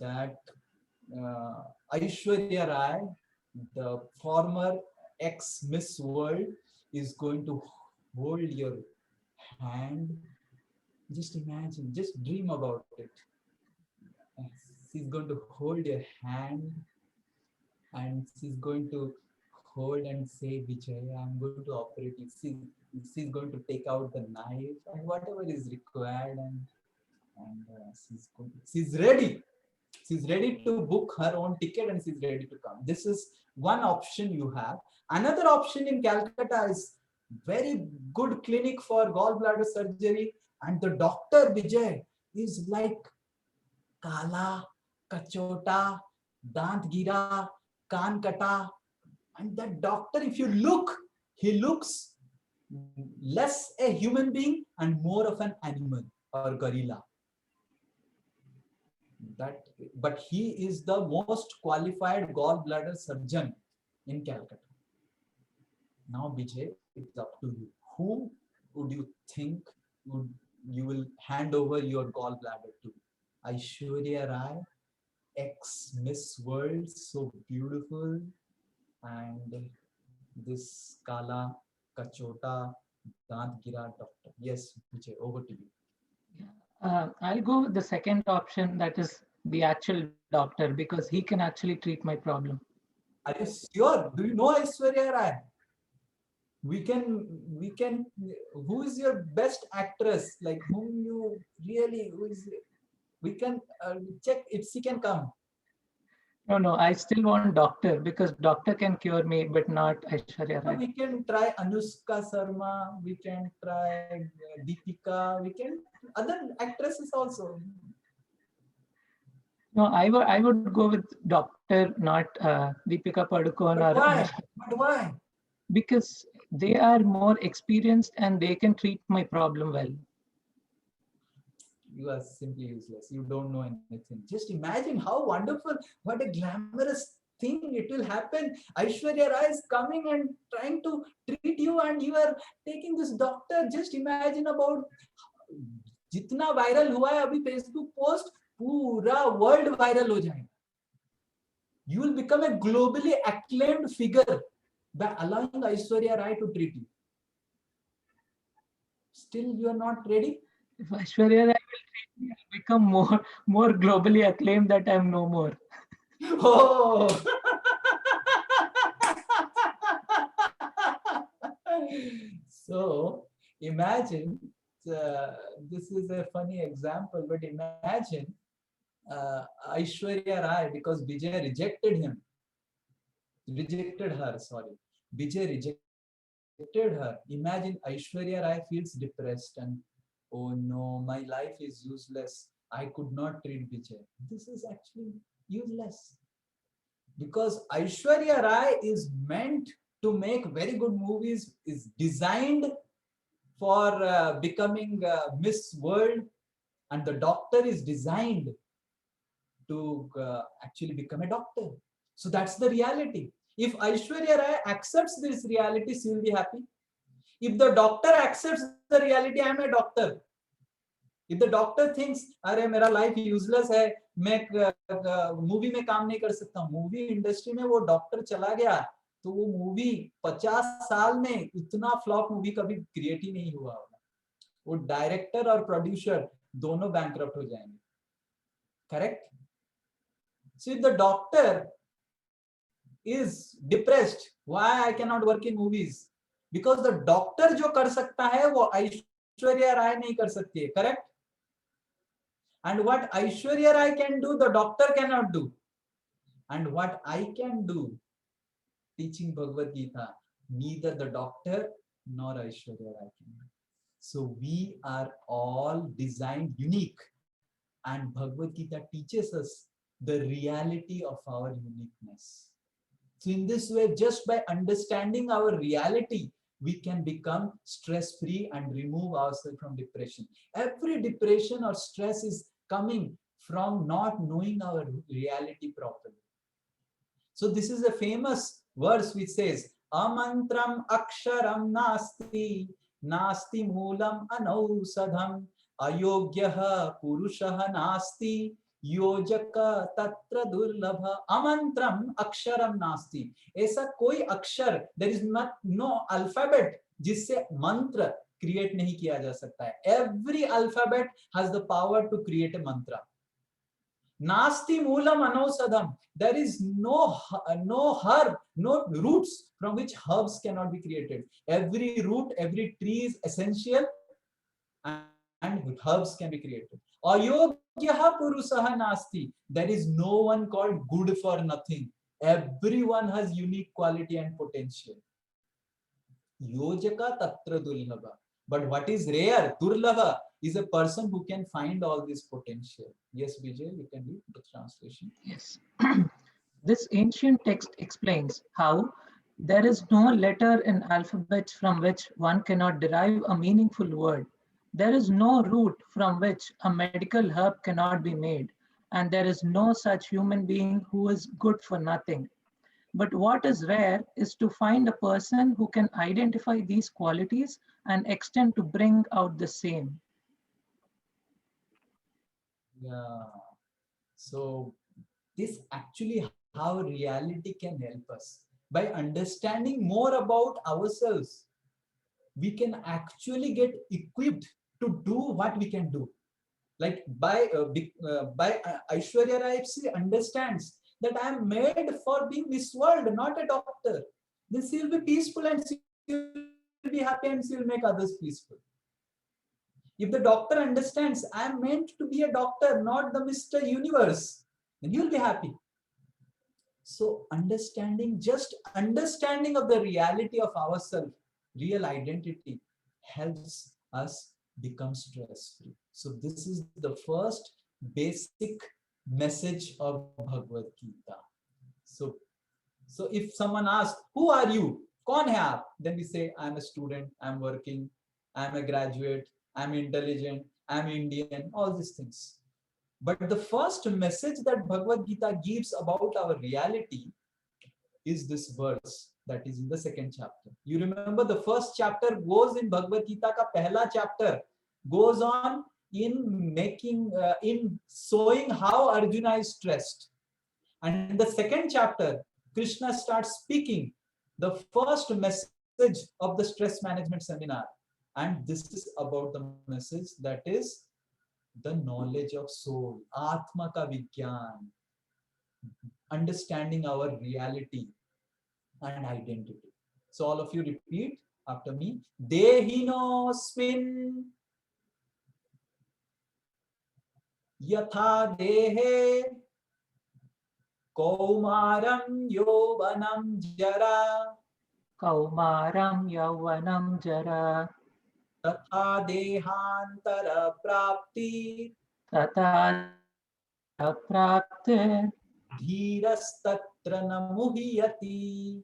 That Aishwarya Rai, the former ex-Miss World, is going to hold your hand. Just imagine, just dream about it. She's going to hold your hand and she's going to hold and say, Vijay, I'm going to operate you. She's going to take out the knife and whatever is required, and she's ready. She's ready to book her own ticket and she's ready to come. This is one option you have. Another option in Calcutta is very good clinic for gallbladder surgery, and the doctor Vijay is like Kala, Kachota, Dant Gira, Kan Kata. And that doctor, if you look, he looks less a human being and more of an animal or gorilla. But he is the most qualified gallbladder surgeon in Calcutta. Now, Vijay, it's up to you. Whom would you think you will hand over your gallbladder to? Aishwarya Rai, ex-Miss World, so beautiful, and this Kala, Kachota, Dant Gira doctor. Yes, Vijay, over to you. I'll go with the second option, that is the actual doctor, because he can actually treat my problem. Are you sure? Do you know Aishwarya Rai? We can, who is your best actress? Like whom you really, we can check if she can come. No, I still want doctor, because doctor can cure me, but not Aishwarya Rai. We can try Anushka Sharma, we can try Deepika, we can other actresses also. No, I would go with doctor, not Deepika Padukone. But why? But why? Because they are more experienced and they can treat my problem well. You are simply useless. You don't know anything. Just imagine how wonderful, what a glamorous thing it will happen. Aishwarya Rai is coming and trying to treat you, and you are taking this doctor. Just imagine about जितना viral हुआ है अभी Facebook post, पूरा world viral हो जाएगा. You will become a globally acclaimed figure by allowing Aishwarya Rai to treat you. Still, you are not ready. If Aishwarya Rai will treat me, I'll become more globally acclaimed that I'm no more. Oh. So imagine, this is a funny example, but imagine Aishwarya Rai, because Bijay rejected her, sorry. Bijay rejected her. Imagine Aishwarya Rai feels depressed and, oh no, my life is useless. I could not treat Bijay. This is actually useless. Because Aishwarya Rai is meant to make very good movies, is designed for becoming Miss World, and the doctor is designed to actually become a doctor. So that's the reality. If Aishwarya Rai accepts this reality, she will be happy. If the doctor accepts the reality, I am a doctor. If the doctor thinks, अरे मेरा life useless है, मैं movie में काम नहीं कर सकता, movie industry में वो डॉक्टर चला गया तो वो मूवी 50 साल में इतना फ्लॉप मूवी कभी क्रिएट ही नहीं हुआ होगा. वो डायरेक्टर और प्रोड्यूसर दोनों बैंकरप्ट हो जाएंगे. Correct? So if the doctor is depressed, why I cannot work in movies? Because the doctor जो कर सकता है वो ऐश्वर्या राय नहीं कर सकती है. Correct? And what Aishwarya Rai can do, the doctor cannot do. And what I can do, teaching Bhagavad Gita, neither the doctor nor Aishwarya Rai can do. So we are all designed unique. And Bhagavad Gita teaches us the reality of our uniqueness. So in this way, just by understanding our reality, we can become stress-free and remove ourselves from depression. Every depression or stress is coming from not knowing our reality properly. So this is a famous verse which says, Amantram aksharam nasti, nasti moolam anausadham, ayogyaha purushaha nasti, yojaka tatra durlabha. Amantram aksharam nasti. ऐसा कोई अक्षर, there is no alphabet जिससे मंत्र create नहीं किया जा सकता है. Every alphabet has the power to create a mantra. Nasti moolam anausadham. There is no herb, no roots from which herbs cannot be created. Every root, every tree is essential and herbs can be created. Ayogyaha purusaha nasti. There is no one called good for nothing. Everyone has unique quality and potential. Yojaka tatra durlabha. But what is rare, durlabha, is a person who can find all this potential. Yes, Vijay, you can read the translation. Yes. This ancient text explains how there is no letter in alphabets from which one cannot derive a meaningful word. There is no root from which a medical herb cannot be made, and there is no such human being who is good for nothing. But what is rare is to find a person who can identify these qualities and extend to bring out the same. Yeah. So this actually how reality can help us. By understanding more about ourselves, we can actually get equipped to do what we can do. Like by Aishwarya Rai, if she understands that I am made for being this world, not a doctor, then she will be peaceful and she will be happy and she will make others peaceful. If the doctor understands I am meant to be a doctor, not the Mr. Universe, then you will be happy. So just understanding of the reality of ourselves, real identity, helps us become stress-free. So this is the first basic message of Bhagavad Gita. So if someone asks, who are you? Kaun hai aap? Then we say, I'm a student, I'm working, I'm a graduate, I'm intelligent, I'm Indian, all these things. But the first message that Bhagavad Gita gives about our reality is this verse that is in the second chapter. You remember the first chapter goes in Bhagavad Gita ka pehla chapter goes on in showing how Arjuna is stressed. And in the second chapter, Krishna starts speaking the first message of the stress management seminar. And this is about the message that is the knowledge of soul, Atma ka Vigyan, understanding our reality and identity. So all of you repeat after me. Dehinosmin yatha dehe kaumaram yovanam jara Kaumaram Yauvanam Jara तथा देहांतर प्राप्ति Tata Prapte धीरस्तत्र न मुह्यति.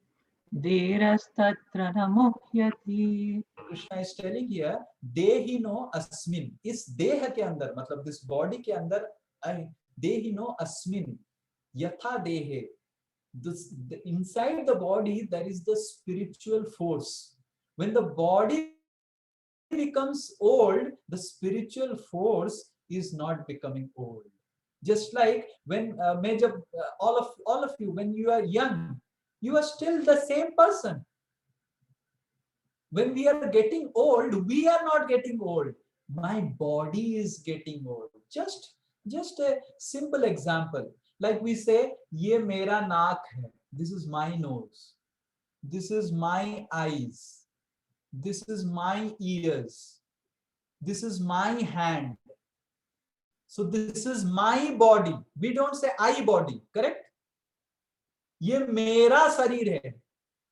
Dhirastatra Namuhyati. Krishna is telling here, Dehino Asmin. इस देह के अंदर, मतलब this body के अंदर, Dehino Asmin, यथा देहे, inside the body, there is the spiritual force. When the body becomes old, the spiritual force is not becoming old. Just like when all of you, when you are young, you are still the same person. When we are getting old, we are not getting old. My body is getting old. Just a simple example. Like we say, ye mera naak hai. This is my nose. This is my eyes. This is my ears. This is my hand. So this is my body. We don't say I body, correct? ये मेरा शरीर है.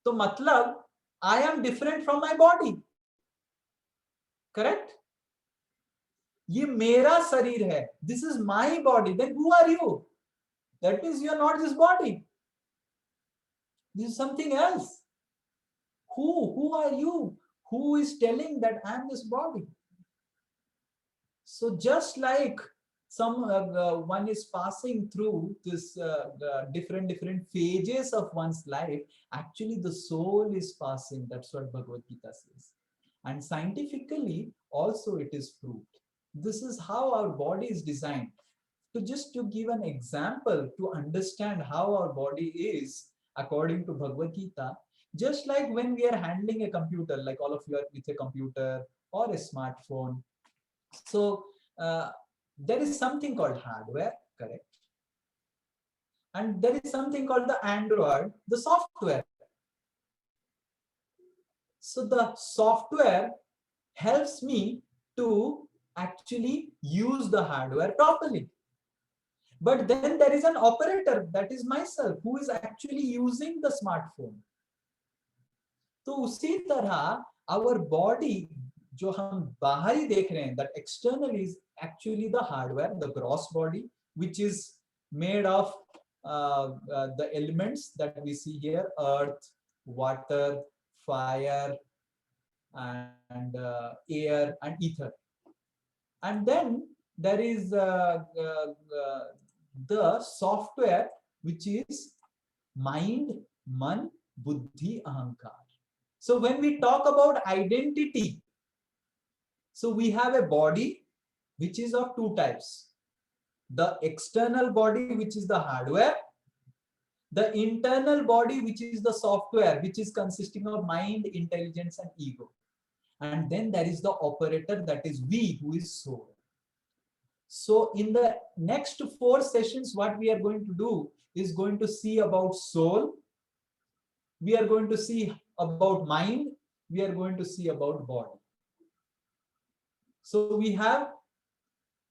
तो मतलब I am different from my body. Correct? ये मेरा शरीर है. This is my body. Then who are you? That means you are not this body. This is something else. Who are you? Who is telling that I am this body? So just like one is passing through this different phases of one's life, actually the soul is passing. That's what Bhagavad Gita says. And scientifically also it is proved. This is how our body is designed. So just to give an example to understand how our body is according to Bhagavad Gita, just like when we are handling a computer, like all of you are with a computer or a smartphone. So there is something called hardware, correct? And there is something called the Android, the software. So the software helps me to actually use the hardware properly. But then there is an operator, that is myself, who is actually using the smartphone. तो उसी तरह our body, जो हम बाहरी देख रहे हैं, that external is actually the hardware, the gross body, which is made of the elements that we see here: earth, water, fire, and air, and ether. And then there is the software, which is mind, man, buddhi, ahankar. So when we talk about identity, so we have a body which is of two types: the external body, which is the hardware; the internal body, which is the software, which is consisting of mind, intelligence, and ego. And then there is the operator, that is we, who is soul. So in the next 4 sessions, what we are going to do is going to see about soul, we are going to see about mind, we are going to see about body. So we have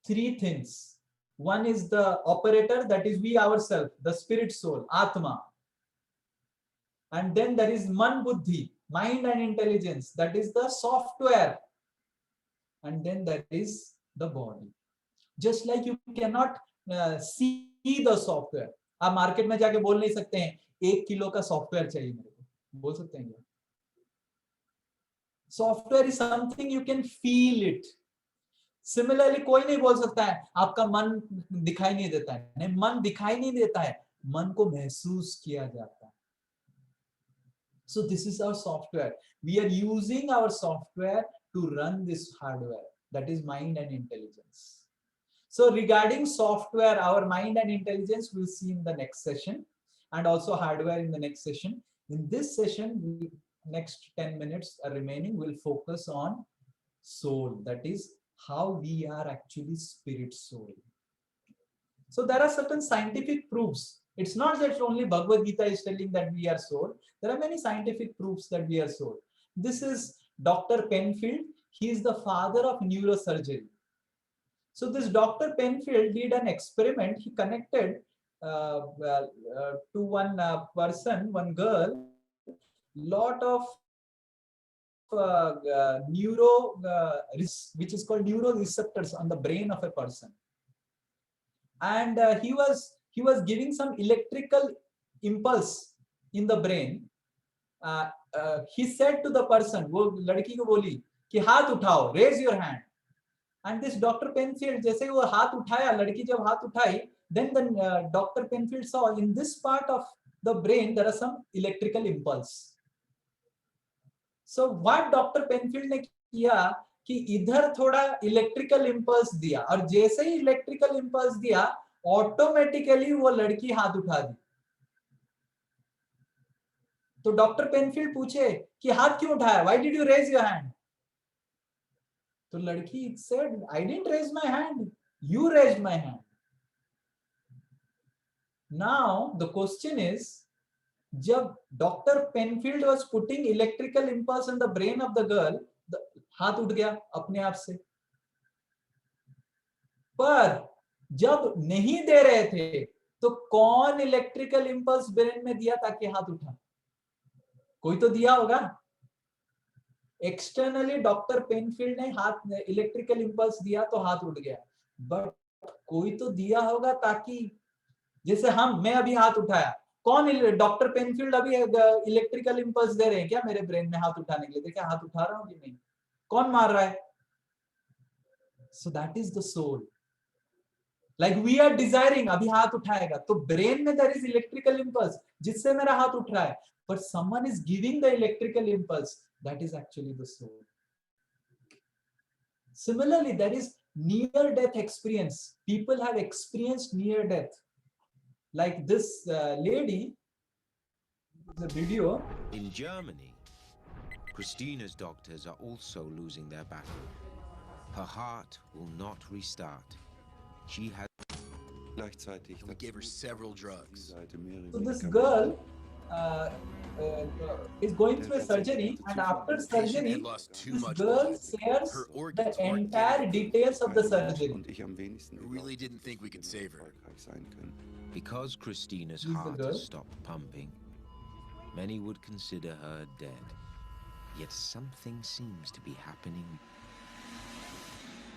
3 things. One is the operator, that is we ourselves, the spirit soul, Atma. And then there is Man Buddhi, mind and intelligence, that is the software. And then there is the body. Just like you cannot see the software. आप market में जाके बोल नहीं सकते हैं 1 kilo का software चाहिए मेरे को, बोल सकते हैं क्या? Software is something you can feel it. Similarly, कोई नहीं बोल सकता है आपका मन दिखाई नहीं देता है. नहीं, मन दिखाई नहीं देता है, मन को महसूस किया जाता है. So this is our software. We are using our software to run this hardware, that is mind and intelligence. So regarding software, our mind and intelligence, we'll see in the next session, and also hardware in the next session. In this session, next 10 minutes remaining, we'll focus on soul, that is how we are actually spirit soul. So there are certain scientific proofs. It's not that only Bhagavad Gita is telling that we are soul. There are many scientific proofs that we are soul. This is Dr. Penfield. He is the father of neurosurgery. So this Dr. Penfield did an experiment. He connected to one person, one girl, lot of which is called neuroreceptors on the brain of a person. And he was giving some electrical impulse in the brain. He said to the person, वो लड़की को बोली कि हाथ उठाओ, raise your hand. And this Dr. Penfield, जैसे वो हाथ उठाया, लड़की जब हाथ उठाई, then the Dr. Penfield saw in this part of the brain there are some electrical impulse. So what Dr. Penfield ने किया कि इधर थोड़ा इलेक्ट्रिकल इंपल्स दिया और जैसे ही इलेक्ट्रिकल इंपल्स दिया ऑटोमेटिकली वो लड़की हाथ उठा दी. तो डॉक्टर पेनफील्ड पूछे कि हाथ क्यों उठाया, why did you raise your hand? तो लड़की said I didn't raise my hand, you raised my hand. Now the question is, जब doctor Penfield was putting electrical impulse in the brain of the girl, हाथ उठ गया अपने आप से. पर जब नहीं दे रहे थे तो कौन इलेक्ट्रिकल इंपल्स ब्रेन में दिया ताकि हाथ उठा? कोई तो दिया होगा. एक्सटर्नली डॉक्टर पेनफील्ड ने हाथ इलेक्ट्रिकल इंपल्स दिया तो हाथ उठ गया, बट कोई तो दिया होगा ताकि, जैसे मैं अभी हाथ उठाया, कौन डॉक्टर पेनफील्ड अभी इलेक्ट्रिकल इंपल्स दे रहे हैं क्या मेरे ब्रेन में हाथ उठाने के लिए? देखिए हाथ उठा रहा हूं कि नहीं, कौन मार रहा है? So that is the soul. Like we are desiring, अभी हाथ उठाएगा तो ब्रेन में देयर इज इलेक्ट्रिकल इंपल्स जिससे मेरा हाथ उठ रहा है, but someone is giving the electrical impulse, that is actually the soul. Similarly, there is near death experience. People have experienced near death, like this lady, the video. In Germany, Christina's doctors are also losing their battle. Her heart will not restart. She has We gave her several drugs. So this girl is going through a surgery, and after surgery, this girl shares the entire details of the surgery. We really didn't think we could save her. Because Christina's Who's the heart girl? has stopped pumping, many would consider her dead. Yet something seems to be happening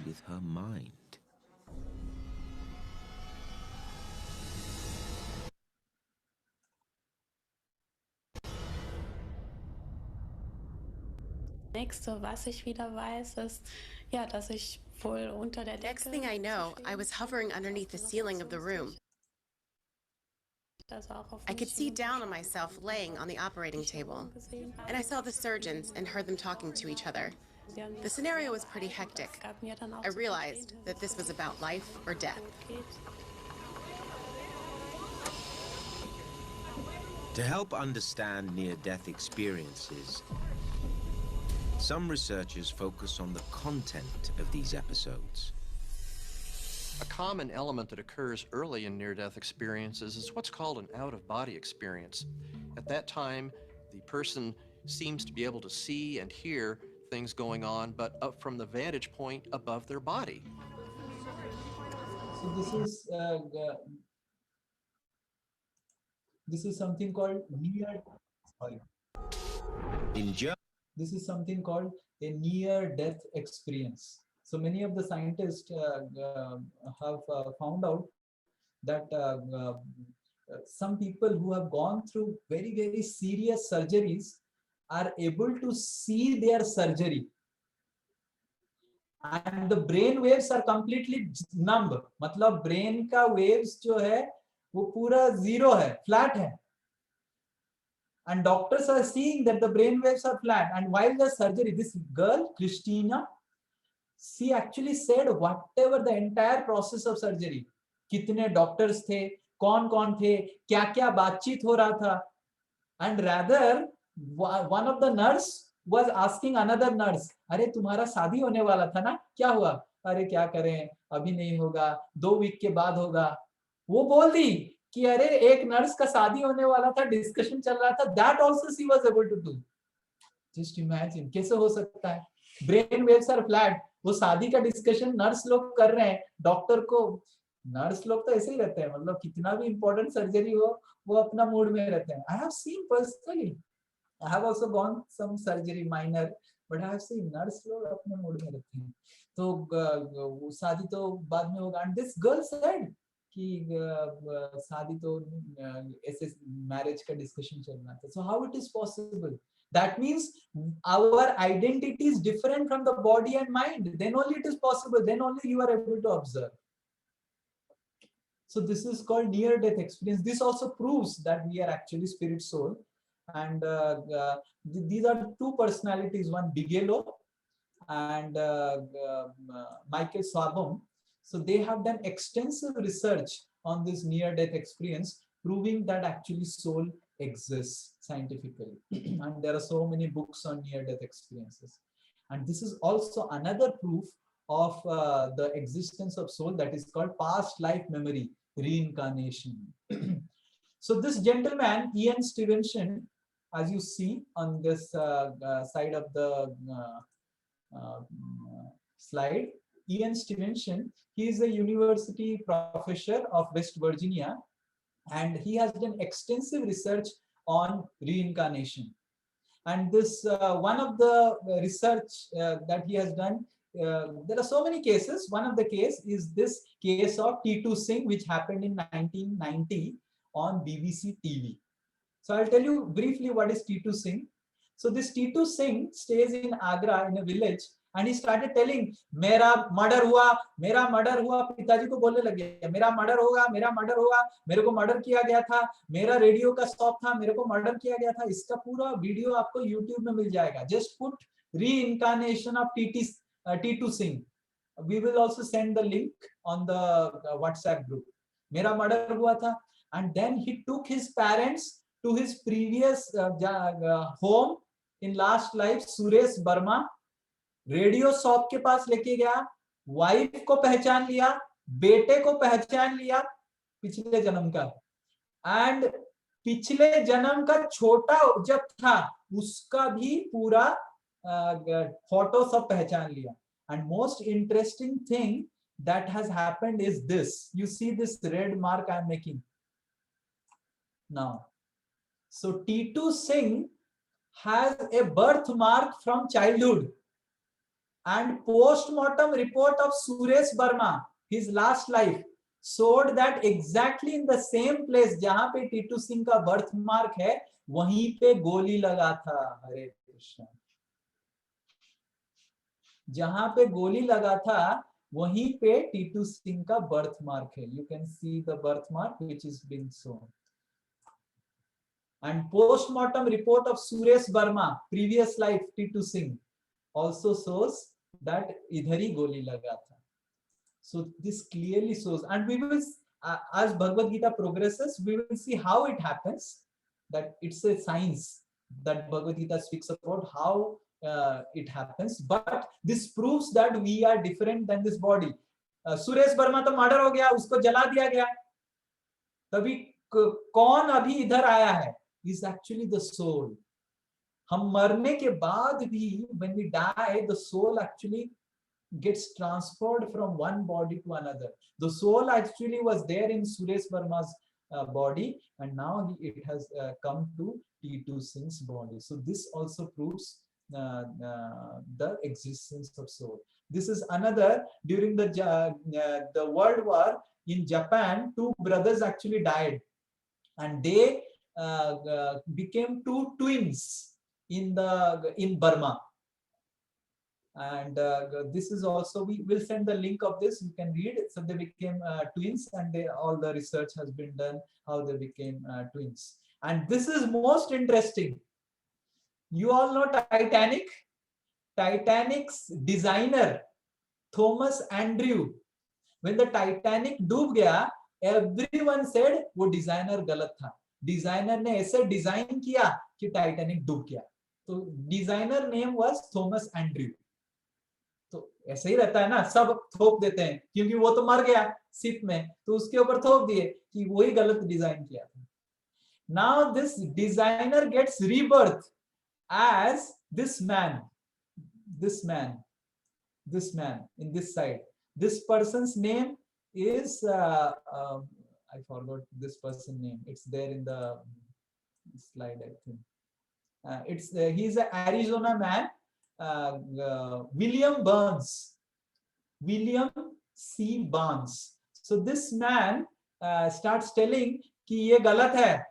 with her mind. Nächste, was ich wieder weiß, ist, ja, dass ich wohl unter der Decke... Next thing I know, I was hovering underneath the ceiling of the room. I could see down on myself laying on the operating table, and I saw the surgeons and heard them talking to each other. The scenario was pretty hectic. I realized that this was about life or death. To help understand near-death experiences, some researchers focus on the content of these episodes. A common element that occurs early in near-death experiences is what's called an out-of-body experience. At that time, the person seems to be able to see and hear things going on, but up from the vantage point above their body. So this is something called this is something called a near-death experience. So many of the scientists have found out that some people who have gone through very, very serious surgeries are able to see their surgery. And the brain waves are completely numb. मतलब brain का waves जो है वो पूरा zero है, flat है. And doctors are seeing that the brain waves are flat. And while the surgery, this girl, Christina, she actually said whatever the entire process of surgery, कितने doctors थे, कौन थे, क्या बातचीत हो रहा था. And rather, one of the nurse was asking another nurse, अरे तुम्हारा शादी होने वाला था ना, क्या हुआ? अरे क्या करें, अभी नहीं होगा, 2 वीक के बाद होगा. वो बोल दी कि अरे एक नर्स का शादी होने वाला था, डिस्कशन चल रहा था. That also she was able to do. Just imagine, कैसे हो सकता है? Brain waves are flat. वो शादी का डिस्कशन नर्स लोग कर रहे हैं, डॉक्टर को, नर्स लोग तो ऐसे ही रहते हैं, मतलब कितना भी इंपॉर्टेंट सर्जरी हो वो अपना मूड में रहते हैं. I have seen personally. I have also gone some surgery minor, but I have seen nurse लोग अपने मूड में रहते हैं. तो शादी तो बाद में होगा. And this girl said कि शादी तो ऐसे मैरिज का डिस्कशन चल रहा था. So how it is possible? That means our identity is different from the body and mind. Then only it is possible. Then only you are able to observe. So this is called near-death experience. This also proves that we are actually spirit soul. And these are two personalities, one Bigelow and Michael Swabom. So they have done extensive research on this near-death experience, proving that actually soul exists scientifically. And there are so many books on near-death experiences. And this is also another proof of the existence of soul, that is called past life memory, reincarnation. So this gentleman, Ian Stevenson, as you see on this side of the slide, Ian Stevenson, he is a university professor of West Virginia, and he has done extensive research on reincarnation. And this one of the research that he has done, there are so many cases. One of the case is this case of T2 Singh, which happened in 1990 on BBC TV. So I'll tell you briefly what is T2 Singh. So this T2 Singh stays in Agra in a village, and he started telling, मेरा murder हुआ, पिताजी को बोलने लग गया, मेरा murder होगा, मेरे को मर्डर किया गया था, मेरा रेडियो का शॉप था, मेरे को मर्डर किया गया था. इसका पूरा वीडियो आपको YouTube में मिल जाएगा. Just put reincarnation of T2 Singh. We will also send the link on the WhatsApp group. मेरा मर्डर हुआ था, and then he took his parents to his previous home in last life, Suresh Burma. Radio shop के पास लेके गया, wife को पहचान लिया, बेटे को पहचान लिया पिछले जन्म का, एंड पिछले जन्म का छोटा जब था उसका भी पूरा फोटो सब पहचान लिया. And most interesting thing that has happened is this. You see this red mark I am making now. So T2 Singh has a birthmark from childhood, and post-mortem report of Suresh Burma, his last life, showed that exactly in the same place जहां पे T2 Singh का birthmark है, वहीं पे गोली लगा था. हरे कृष्ण. जहां पे गोली लगा था वहीं पे T2 Singh का birthmark है. You can see the birthmark which is being shown. And post-mortem report of Suresh Burma, previous life T2 Singh, also shows that idhar hi goli laga tha. So this clearly shows, and we will, as Bhagavad Gita progresses, we will see how it happens. That it's a science that Bhagavad Gita speaks about how it happens. But this proves that we are different than this body. Suresh Burma तो murder हो गया, उसको जला दिया गया. तभी कौन अभी इधर आया है? Is actually the soul. हम मरने के बाद भी, when we die, the soul actually gets transferred from one body to another. The soul actually was there in Suresh Burma's body, and now it has come to T2 Singh's body. So this also proves the existence of soul. This is another, during the World War in Japan, two brothers actually died, and they became two twins in Burma. And this is also, we will send the link of this, you can read it. So they became twins, and all the research has been done how they became twins. And this is most interesting. You all know Titanic. Titanic's designer Thomas Andrew, when the Titanic डूब गया, everyone said वो designer गलत था. Designer ने ऐसे design किया कि Titanic डूब गया. तो designer name was Thomas Andrew. तो ऐसे ही रहता है ना, सब थोप देते हैं क्योंकि वो तो मर गया शिप में, तो उसके ऊपर थोप दिए कि वही गलत डिजाइन किया था. Now this designer gets rebirth as this man in this side. This person's name is I forgot this person's name. It's there in the slide, I think. He's an Arizona man, William Burns, William C. Burns. So this man starts telling कि ये गलत है.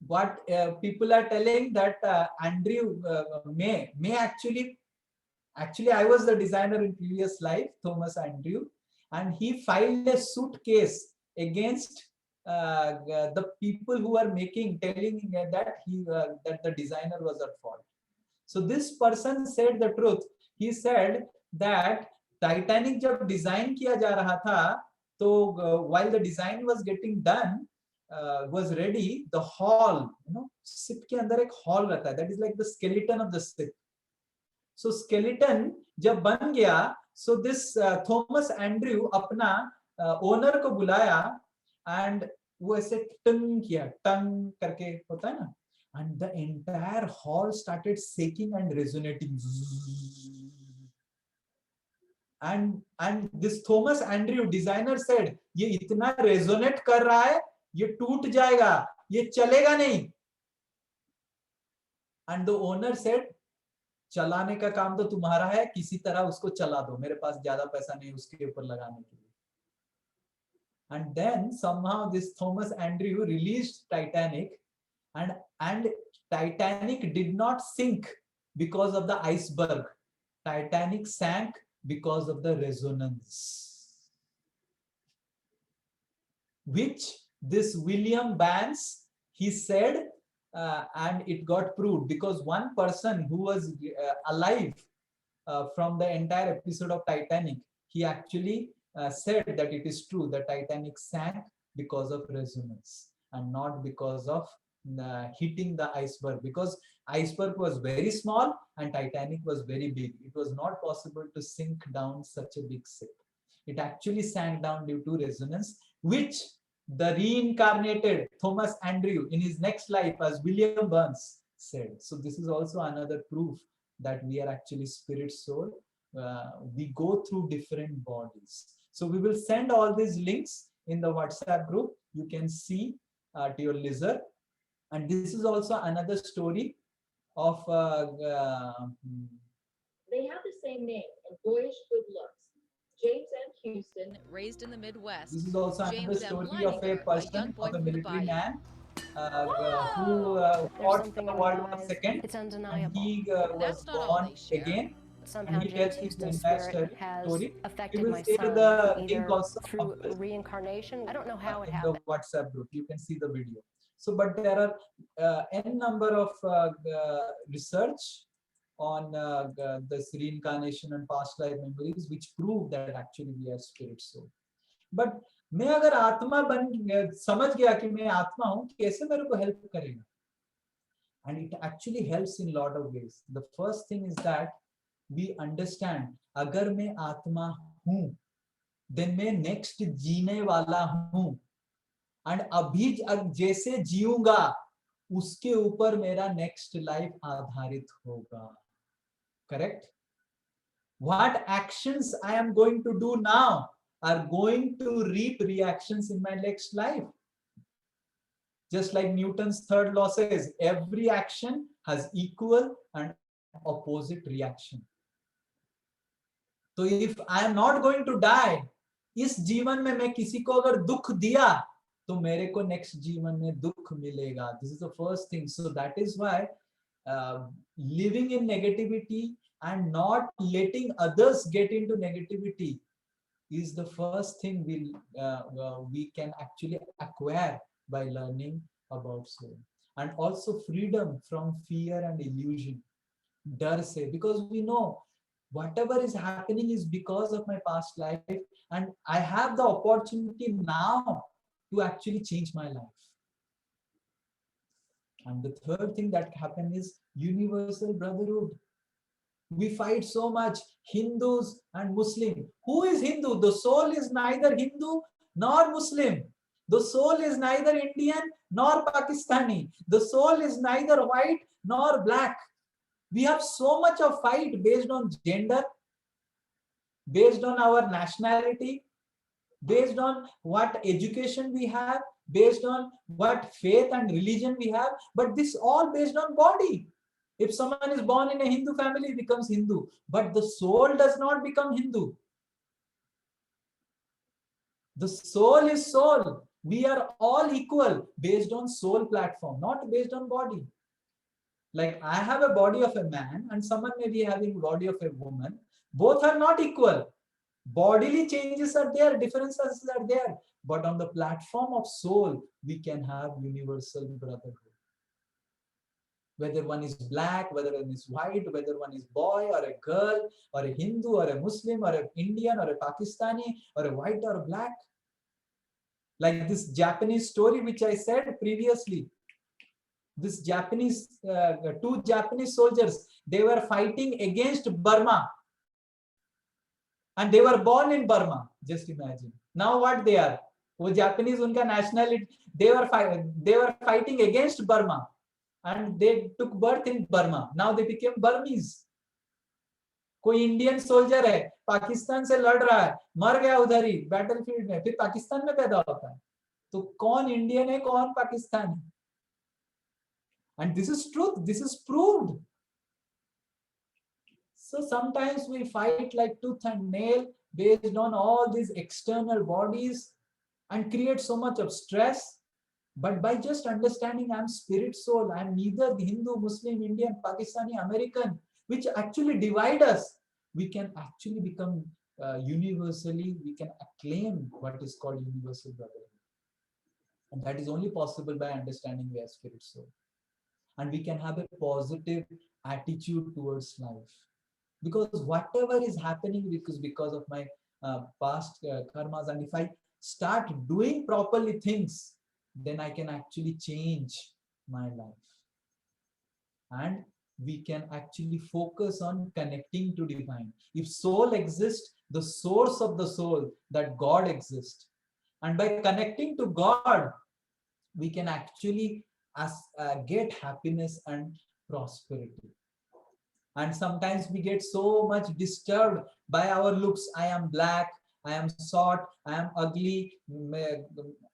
What people are telling that Andrew may actually I was the designer in previous life, Thomas Andrew, and he filed a suit case against the people who are telling that the designer was at fault. So this person said the truth. He said that Titanic जब design किया जा रहा था, तो while the design was getting done, was ready, the hull, ship के अंदर एक hull रहता है, that is like the skeleton of the ship. So skeleton जब बन गया, so this Thomas Andrew अपना owner को बुलाया and वो ऐसे टंग किया, टंग करके होता है ना, and the entire hall started shaking and resonating. And this Thomas Andrew designer said, ये इतना resonate कर रहा है, ये टूट जाएगा, ये चलेगा नहीं. And the owner said, चलाने का काम तो तुम्हारा है, किसी तरह उसको चला दो, मेरे पास ज्यादा पैसा नहीं उसके ऊपर लगाने के लिए. And then somehow this Thomas Andrew released Titanic, and Titanic did not sink because of the iceberg. Titanic sank because of the resonance, which this William Barnes, he said, and it got proved because one person who was alive from the entire episode of Titanic, he actually said that it is true that Titanic sank because of resonance and not because of hitting the iceberg, because iceberg was very small and Titanic was very big. It was not possible to sink down such a big ship. It actually sank down due to resonance, which the reincarnated Thomas Andrew in his next life as William Burns said. So this is also another proof that we are actually spirit soul. We go through different bodies. So we will send all these links in the WhatsApp group. You can see to your leisure. And this is also another story of they have the same name and boyish good looks. James M. Houston, raised in the Midwest. This is also James another M. story of a Leininger, person, boy of a from the military bayou. man who fought in the World War II, and he was That's not all born they share. again. Somehow And he James tells his Houston's entire spirit has story. affected You will my see son the link either also through reincarnation. I don't know how it in happened. the WhatsApp group. You can see the video. So, but there are n number of research on this reincarnation and past life memories, which prove that actually we are spirit soul. But मैं अगर आत्मा समझ गया कि मैं आत्मा हूँ, कैसे मेरे को help करेगा? And it actually helps in a lot of ways. The first thing is that we understand, अगर मैं आत्मा हूँ, then मैं next जीने वाला हूँ. And अभी जैसे जीऊंगा, उसके ऊपर मेरा next life आधारित होगा. Correct? What actions I am going to do now are going to reap reactions in my next life. Just like Newton's third law says, every action has equal and opposite reaction. So if I am not going to die, इस जीवन में मैं किसी को अगर दुख दिया, तो मेरे को next जीवन में दुख मिलेगा. This is the first thing. So that is why living in negativity and not letting others get into negativity is the first thing we can actually acquire by learning about soul. And also freedom from fear and illusion. Dar se, because we know whatever is happening is because of my past life, and I have the opportunity now to actually change my life. And the third thing that happened is universal brotherhood. We fight so much, Hindus and Muslim. Who is Hindu? The soul is neither Hindu nor Muslim. The soul is neither Indian nor Pakistani. The soul is neither white nor black. We have so much of fight based on gender, based on our nationality, based on what education we have, based on what faith and religion we have, but this all based on body. If someone is born in a Hindu family, he becomes Hindu, but the soul does not become Hindu. The soul is soul. We are all equal based on soul platform, not based on body. Like I have a body of a man and someone may be having body of a woman. Both are not equal. Bodily changes are there, differences are there, but on the platform of soul, we can have universal brotherhood. Whether one is black, whether one is white, whether one is boy or a girl, or a Hindu or a Muslim or an Indian or a Pakistani or a white or a black. Like this Japanese story which I said previously. This Japanese, two Japanese soldiers, they were fighting against Burma. And they were born in Burma. Just imagine. Now what they are? वो Japanese, उनका nationality, they were fighting against Burma. And they took birth in Burma. Now they became Burmese. कोई Indian soldier है, पाकिस्तान से लड़ रहा है, मर गया उधर ही बैटलफील्ड में, फिर पाकिस्तान में पैदा होता है. तो कौन इंडियन है, कौन पाकिस्तान है? And this is truth. This is proved. So sometimes we fight like tooth and nail based on all these external bodies and create so much of stress. But by just understanding I'm spirit soul, I'm neither the Hindu, Muslim, Indian, Pakistani, American, which actually divide us, we can actually become universally, we can acclaim what is called universal brotherhood. And that is only possible by understanding we are spirit soul. And we can have a positive attitude towards life. Because whatever is happening because of my past karmas, and if I start doing properly things, then I can actually change my life. And we can actually focus on connecting to divine. If soul exists, the source of the soul, that God exists. And by connecting to God, we can actually get happiness and prosperity. And sometimes we get so much disturbed by our looks. I am black, I am short, I am ugly,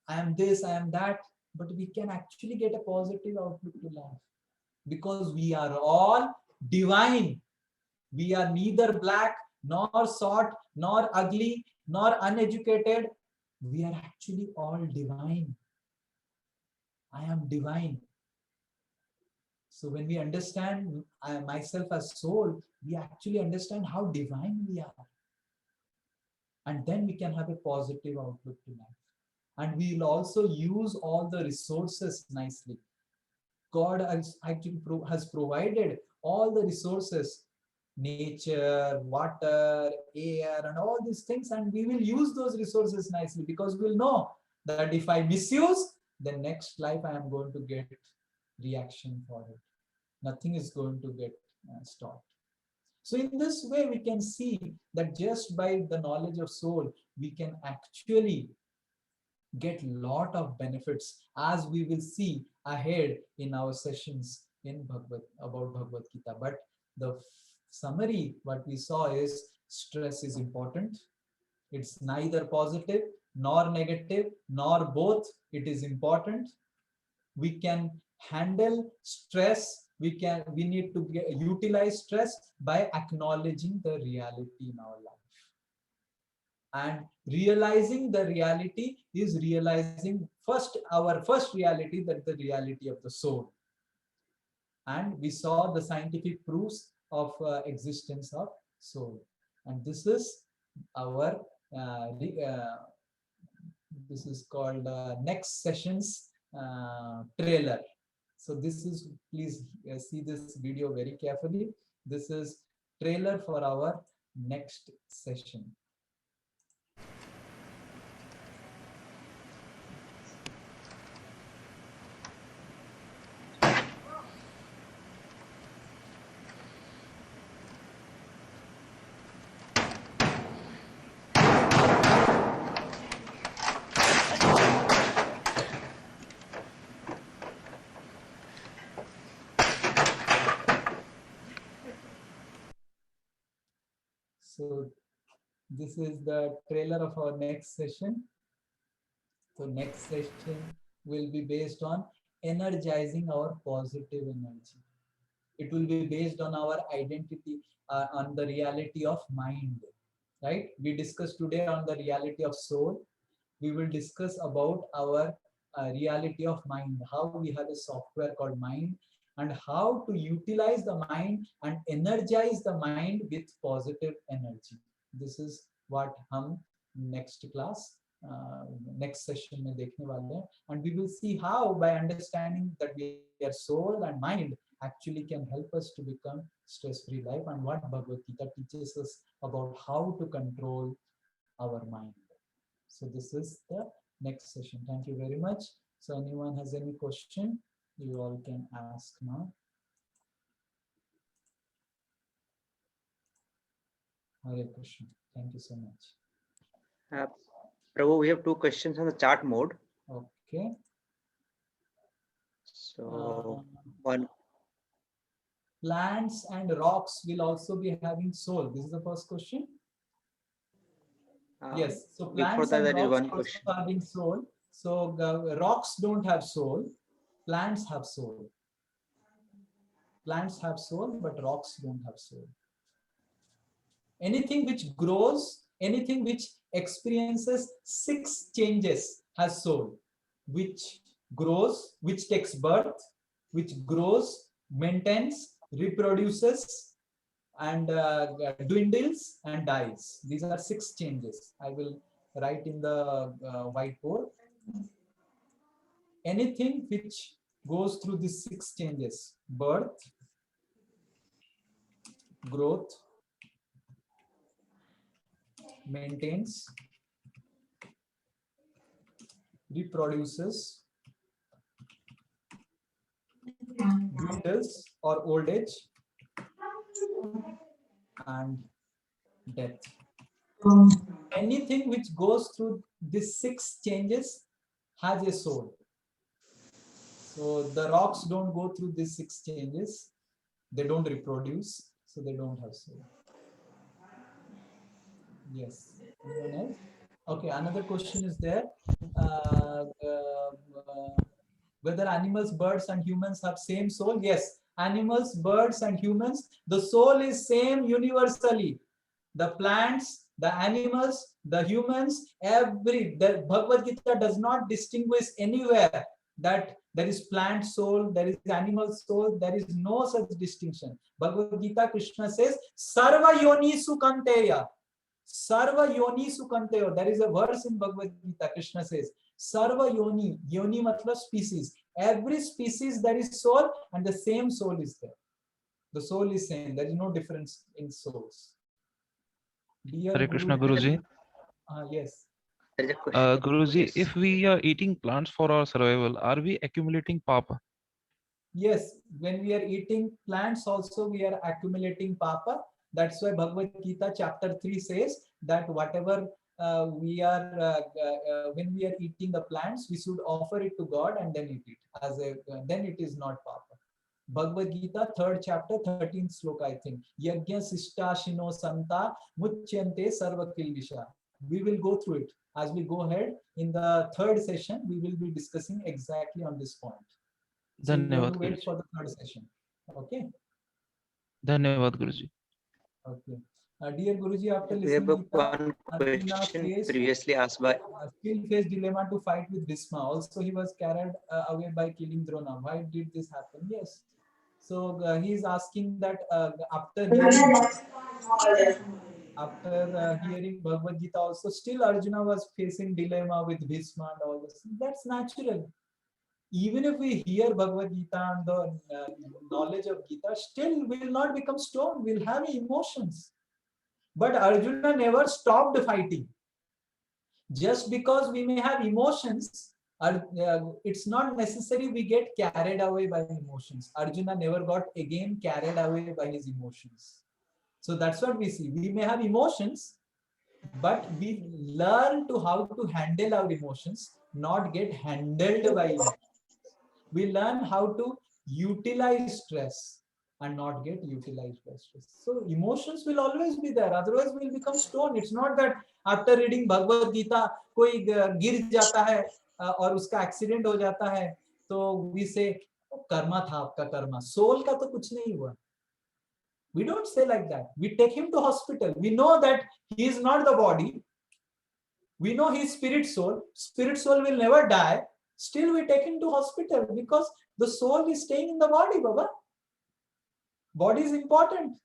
I am this, I am that. But we can actually get a positive outlook to life. Because we are all divine. We are neither black, nor short, nor ugly, nor uneducated. We are actually all divine. I am divine. So when we understand myself as soul, we actually understand how divine we are. And then we can have a positive outlook to life. And we will also use all the resources nicely. God has actually has provided all the resources, nature, water, air, and all these things. And we will use those resources nicely, because we'll know that if I misuse, then next life I am going to get reaction for it. Nothing is going to get stopped. So in this way, we can see that just by the knowledge of soul, we can actually get a lot of benefits, as we will see ahead in our sessions in about Bhagavad Gita. But the summary, what we saw is stress is important. It's neither positive nor negative, nor both. It is important. We can handle stress. We need to utilize stress by acknowledging the reality in our life. And realizing the reality is realizing our first reality, that the reality of the soul. And we saw the scientific proofs of existence of soul. And this is our this is called next session's trailer. So this is, please see this video very carefully. This is trailer for our next session. So this is the trailer of our next session. So next session will be based on energizing our positive energy. It will be based on our identity, on the reality of mind, right? We discussed today on the reality of soul. We will discuss about our reality of mind, how we have a software called mind, and how to utilize the mind and energize the mind with positive energy. This is what हम next class, next session में देखने वाले हैं, and we will see how by understanding that we are soul and mind actually can help us to become stress-free life, and what Bhagavad Gita teaches us about how to control our mind. So this is the next session. Thank you very much. So anyone has any question, you all can ask now. Hare Krishna. Thank you so much. Prabhu, we have two questions on the chat mode. Okay. So one. Plants and rocks will also be having soul. This is the first question. Yes. So plants Before that, and there is rocks one also question. having soul. So rocks don't have soul. Plants have soul. Plants have soul, but rocks don't have soul. Anything which grows, anything which experiences 6 changes has soul. Which grows, which takes birth, which grows, maintains, reproduces, and dwindles and dies. These are 6 changes. I will write in the whiteboard. Anything which goes through these 6 changes: birth, growth, maintains, reproduces, dwindles or old age, and death. Anything which goes through these 6 changes has a soul. So the rocks don't go through these 6 changes. They don't reproduce, so they don't have soul. Yes. Anyone else? Okay, another question is there. Whether animals, birds, and humans have same soul? Yes. Animals, birds, and humans, the soul is same universally. The plants, the animals, the humans, the Bhagavad Gita does not distinguish anywhere that there is plant soul, there is animal soul. There is no such distinction. Bhagavad Gita, Krishna says, Sarva Yoni Sukanteya. Sarva Yoni Sukanteya. There is a verse in Bhagavad Gita, Krishna says, Sarva Yoni. Yoni matla species. Every species there is soul, and the same soul is there. The soul is same. There is no difference in souls. Dear Hare Krishna, Guruji. Yes. Guruji, if we are eating plants for our survival, are we accumulating papa? Yes, when we are eating plants also we are accumulating papa. That's why Bhagavad Gita chapter 3 says that whatever when we are eating the plants, we should offer it to God and then eat it. Then it is not papa. Bhagavad Gita 3rd chapter 13th sloka, I think. Yajna sishta shino santa muchyante sarva kilvisha. We will go through it. As we go ahead in the 3rd session, we will be discussing exactly on this point. So we have to wait for the 3rd session. Okay. Dhanyavad, Guruji. Okay. Dear Guruji, after We have listening one question previously asked by. Still faced dilemma to fight with Bhisma. Also, he was carried away by killing Drona. Why did this happen? Yes. So he is asking that after hearing Bhagavad Gita, also still Arjuna was facing dilemma with Bhisma and all this. That's natural. Even if we hear Bhagavad Gita and the knowledge of Gita, still we will not become stone. We'll have emotions. But Arjuna never stopped fighting. Just because we may have emotions, it's not necessary we get carried away by emotions. Arjuna never got again carried away by his emotions. So that's what we see. We may have emotions, but we learn to how to handle our emotions, not get handled by emotions. We learn how to utilize stress and not get utilized by stress. So emotions will always be there. Otherwise, we'll become stone. It's not that after reading Bhagavad Gita, कोई गिर जाता है और उसका accident हो जाता है, तो we say कर्मा था आपका कर्मा. सोल का तो कुछ नहीं हुआ. We don't say like that. We take him to hospital. We know that he is not the body. We know his spirit soul. Spirit soul will never die. Still, we take him to hospital because the soul is staying in the body, Baba. Body is important.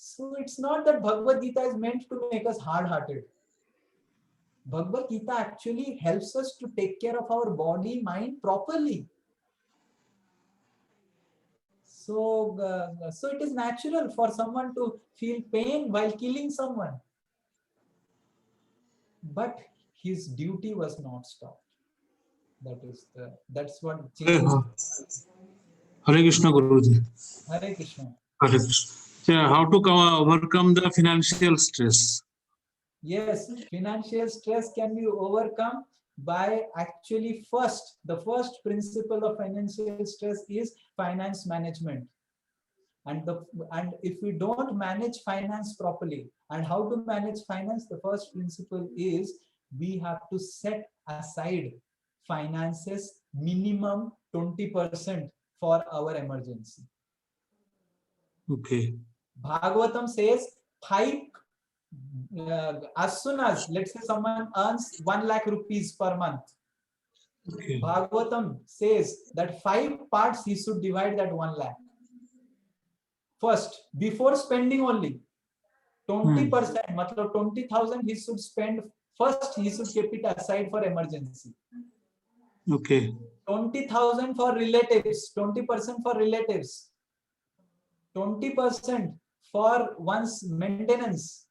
So it's not that Bhagavad Gita is meant to make us hard-hearted. Bhagavad Gita actually helps us to take care of our body, mind properly. So it is natural for someone to feel pain while killing someone. But his duty was not stopped. That's what changed. Hare Krishna, Guruji. Hare Krishna. Hare Krishna. Yeah, how to overcome the financial stress? Yes, financial stress can be overcome by actually the first principle of financial stress is finance management. And if we don't manage finance properly, and how to manage finance, the first principle is we have to set aside finances minimum 20% for our emergency. Okay. Bhagavatam says as soon as, let's say, someone earns 1 lakh rupees per month, Okay. Bhagavatam says that 5 parts he should divide that 1 lakh. First, before spending only, 20%, matlab 20,000 he should spend. First, he should keep it aside for emergency. Okay. 20,000 for relatives, 20% for relatives, 20% for one's maintenance,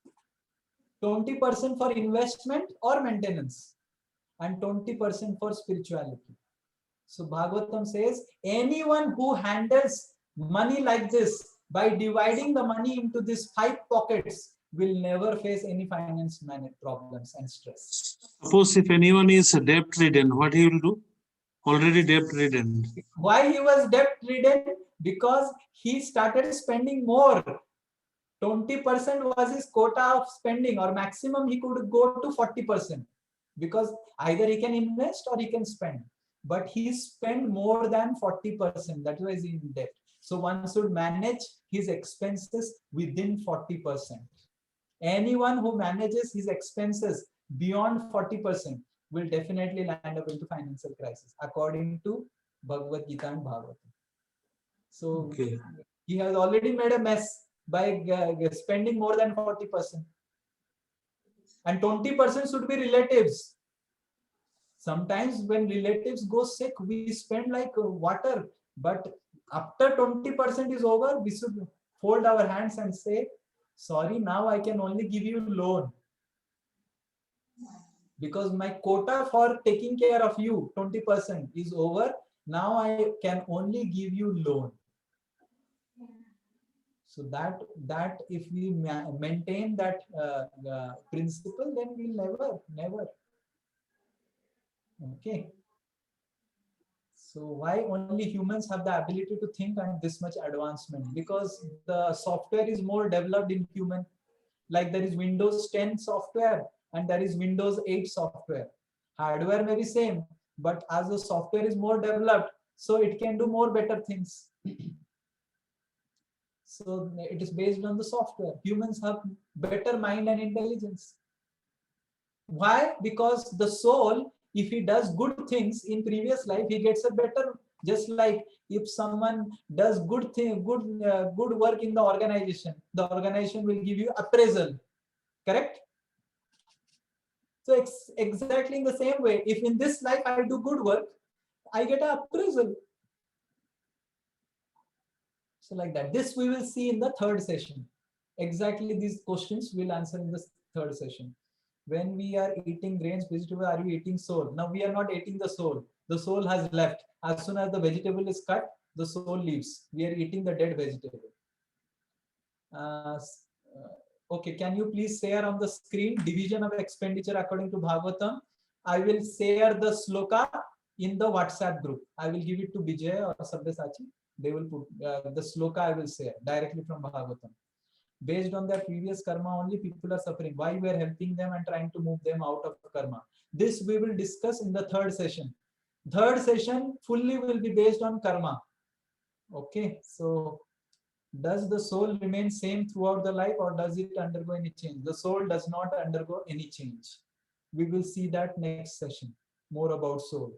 20% for investment or maintenance, and 20% for spirituality. So Bhagavatam says anyone who handles money like this, by dividing the money into these 5 pockets, will never face any finance problems and stress. Suppose if anyone is debt ridden, what he will do? Already debt ridden. Why he was debt ridden? Because he started spending more. 20% was his quota of spending, or maximum he could go to 40%, because either he can invest or he can spend. But he spent more than 40%. That was in debt. So one should manage his expenses within 40%. Anyone who manages his expenses beyond 40% will definitely land up into financial crisis, according to Bhagavad Gita and Bhagavatam. So okay. He has already made a mess by spending more than 40%. And 20% should be relatives. Sometimes when relatives go sick, we spend like water. But after 20% is over, we should fold our hands and say, sorry, now I can only give you loan. Because my quota for taking care of you, 20%, is over. Now I can only give you loan. So that if we maintain that principle, then we'll never. Okay. So why only humans have the ability to think and this much advancement? Because the software is more developed in human. Like there is Windows 10 software and there is Windows 8 software. Hardware may be same, but as the software is more developed, so it can do more better things. So it is based on the software. Humans have better mind and intelligence. Why? Because the soul, if he does good things in previous life, he gets a better. Just like if someone does good work in the organization will give you appraisal. Correct? So exactly in the same way, if in this life I do good work, I get an appraisal. So like that. This we will see in the third session. Exactly these questions we'll answer in the third session. When we are eating grains, vegetable, are we eating soul? Now we are not eating the soul. The soul has left. As soon as the vegetable is cut, the soul leaves. We are eating the dead vegetable. Okay, can you please share on the screen division of expenditure according to Bhagavatam? I will share the sloka in the WhatsApp group. I will give it to Vijay or Sabyasachi. They will put the sloka I will share directly from Bhagavatam. Based on their previous karma, only people are suffering. Why we are helping them and trying to move them out of karma? This we will discuss in the third session. Third session fully will be based on karma. Okay, so does the soul remain same throughout the life or does it undergo any change? The soul does not undergo any change. We will see that next session, more about soul.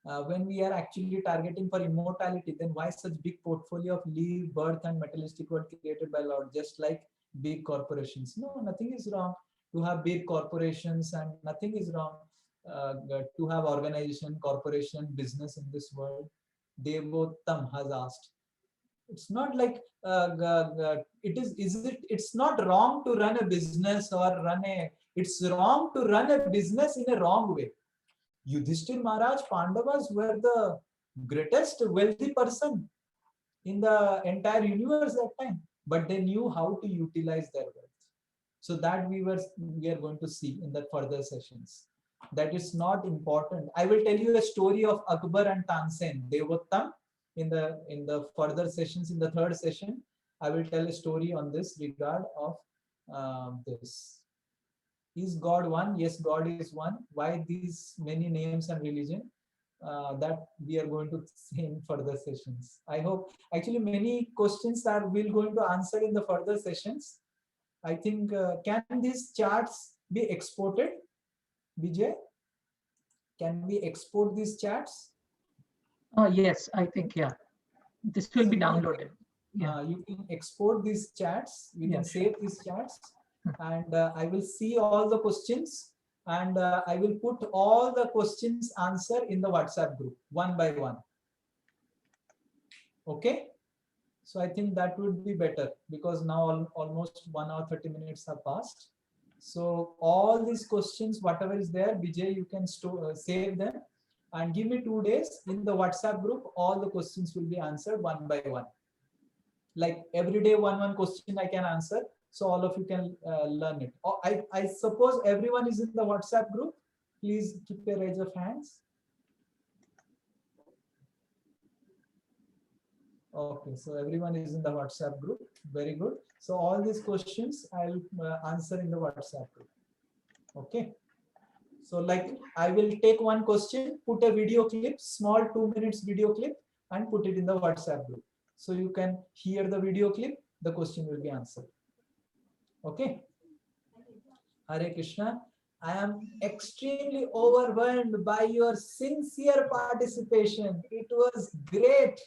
When we are actually targeting for immortality, then why such big portfolio of leave, birth, and materialistic world created by Lord, just like big corporations? No, nothing is wrong to have big corporations, and nothing is wrong to have organization, corporation, business in this world. Devottam has asked. It's not like it's not wrong to run a business or it's wrong to run a business in a wrong way. Yudhishthir Maharaj, Pandavas were the greatest wealthy person in the entire universe that time, but they knew how to utilize their wealth. So that we are going to see in the further sessions. That is not important. I will tell you a story of Akbar and Tansen, Devottam. In the further sessions, in the third session, I will tell a story on this regard of this. Is God one? Yes, God is one. Why these many names and religion? That we are going to see in further sessions. I hope actually many questions are we're going to answer in the further sessions. I think can these charts be exported? Vijay, can we export these charts? Yes, I think, yeah. This will be downloaded. Yeah. You can export these chats. You can save these chats, and I will see all the questions, and I will put all the questions answer in the WhatsApp group one by one. Okay. So I think that would be better, because now almost 1 hour 30 minutes have passed. So all these questions, whatever is there, Vijay, you can save them. And give me 2 days in the WhatsApp group, all the questions will be answered one by one. Like every day, one question I can answer. So all of you can learn it. I suppose everyone is in the WhatsApp group. Please keep a raise of hands. Okay, so everyone is in the WhatsApp group. Very good. So all these questions I'll answer in the WhatsApp group. Okay. So like I will take one question, put a video clip, small 2 minutes video clip, and put it in the WhatsApp group. So you can hear the video clip, the question will be answered. Okay. Hare Krishna. I am extremely overwhelmed by your sincere participation. It was great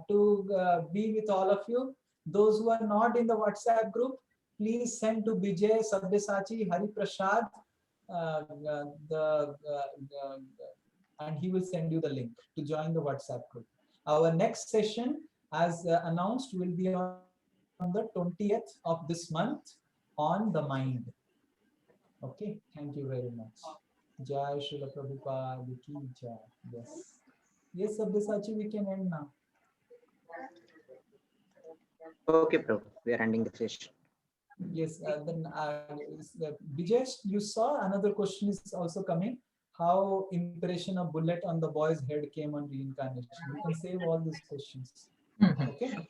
to be with all of you. Those who are not in the WhatsApp group, please send to Vijay, Sabyasachi, Hari Prasad, and he will send you the link to join the WhatsApp group. Our next session, as announced, will be on the 20th of this month on the mind. Okay, thank you very much. Jai Srila Prabhupada ki jai. Yes. Yes, Sabyasachi, we can end now. Okay, Prabhu, we are ending the session. Yes, then Vijay, you saw another question is also coming. How impression of bullet on the boy's head came on reincarnation? You can save all these questions. Okay.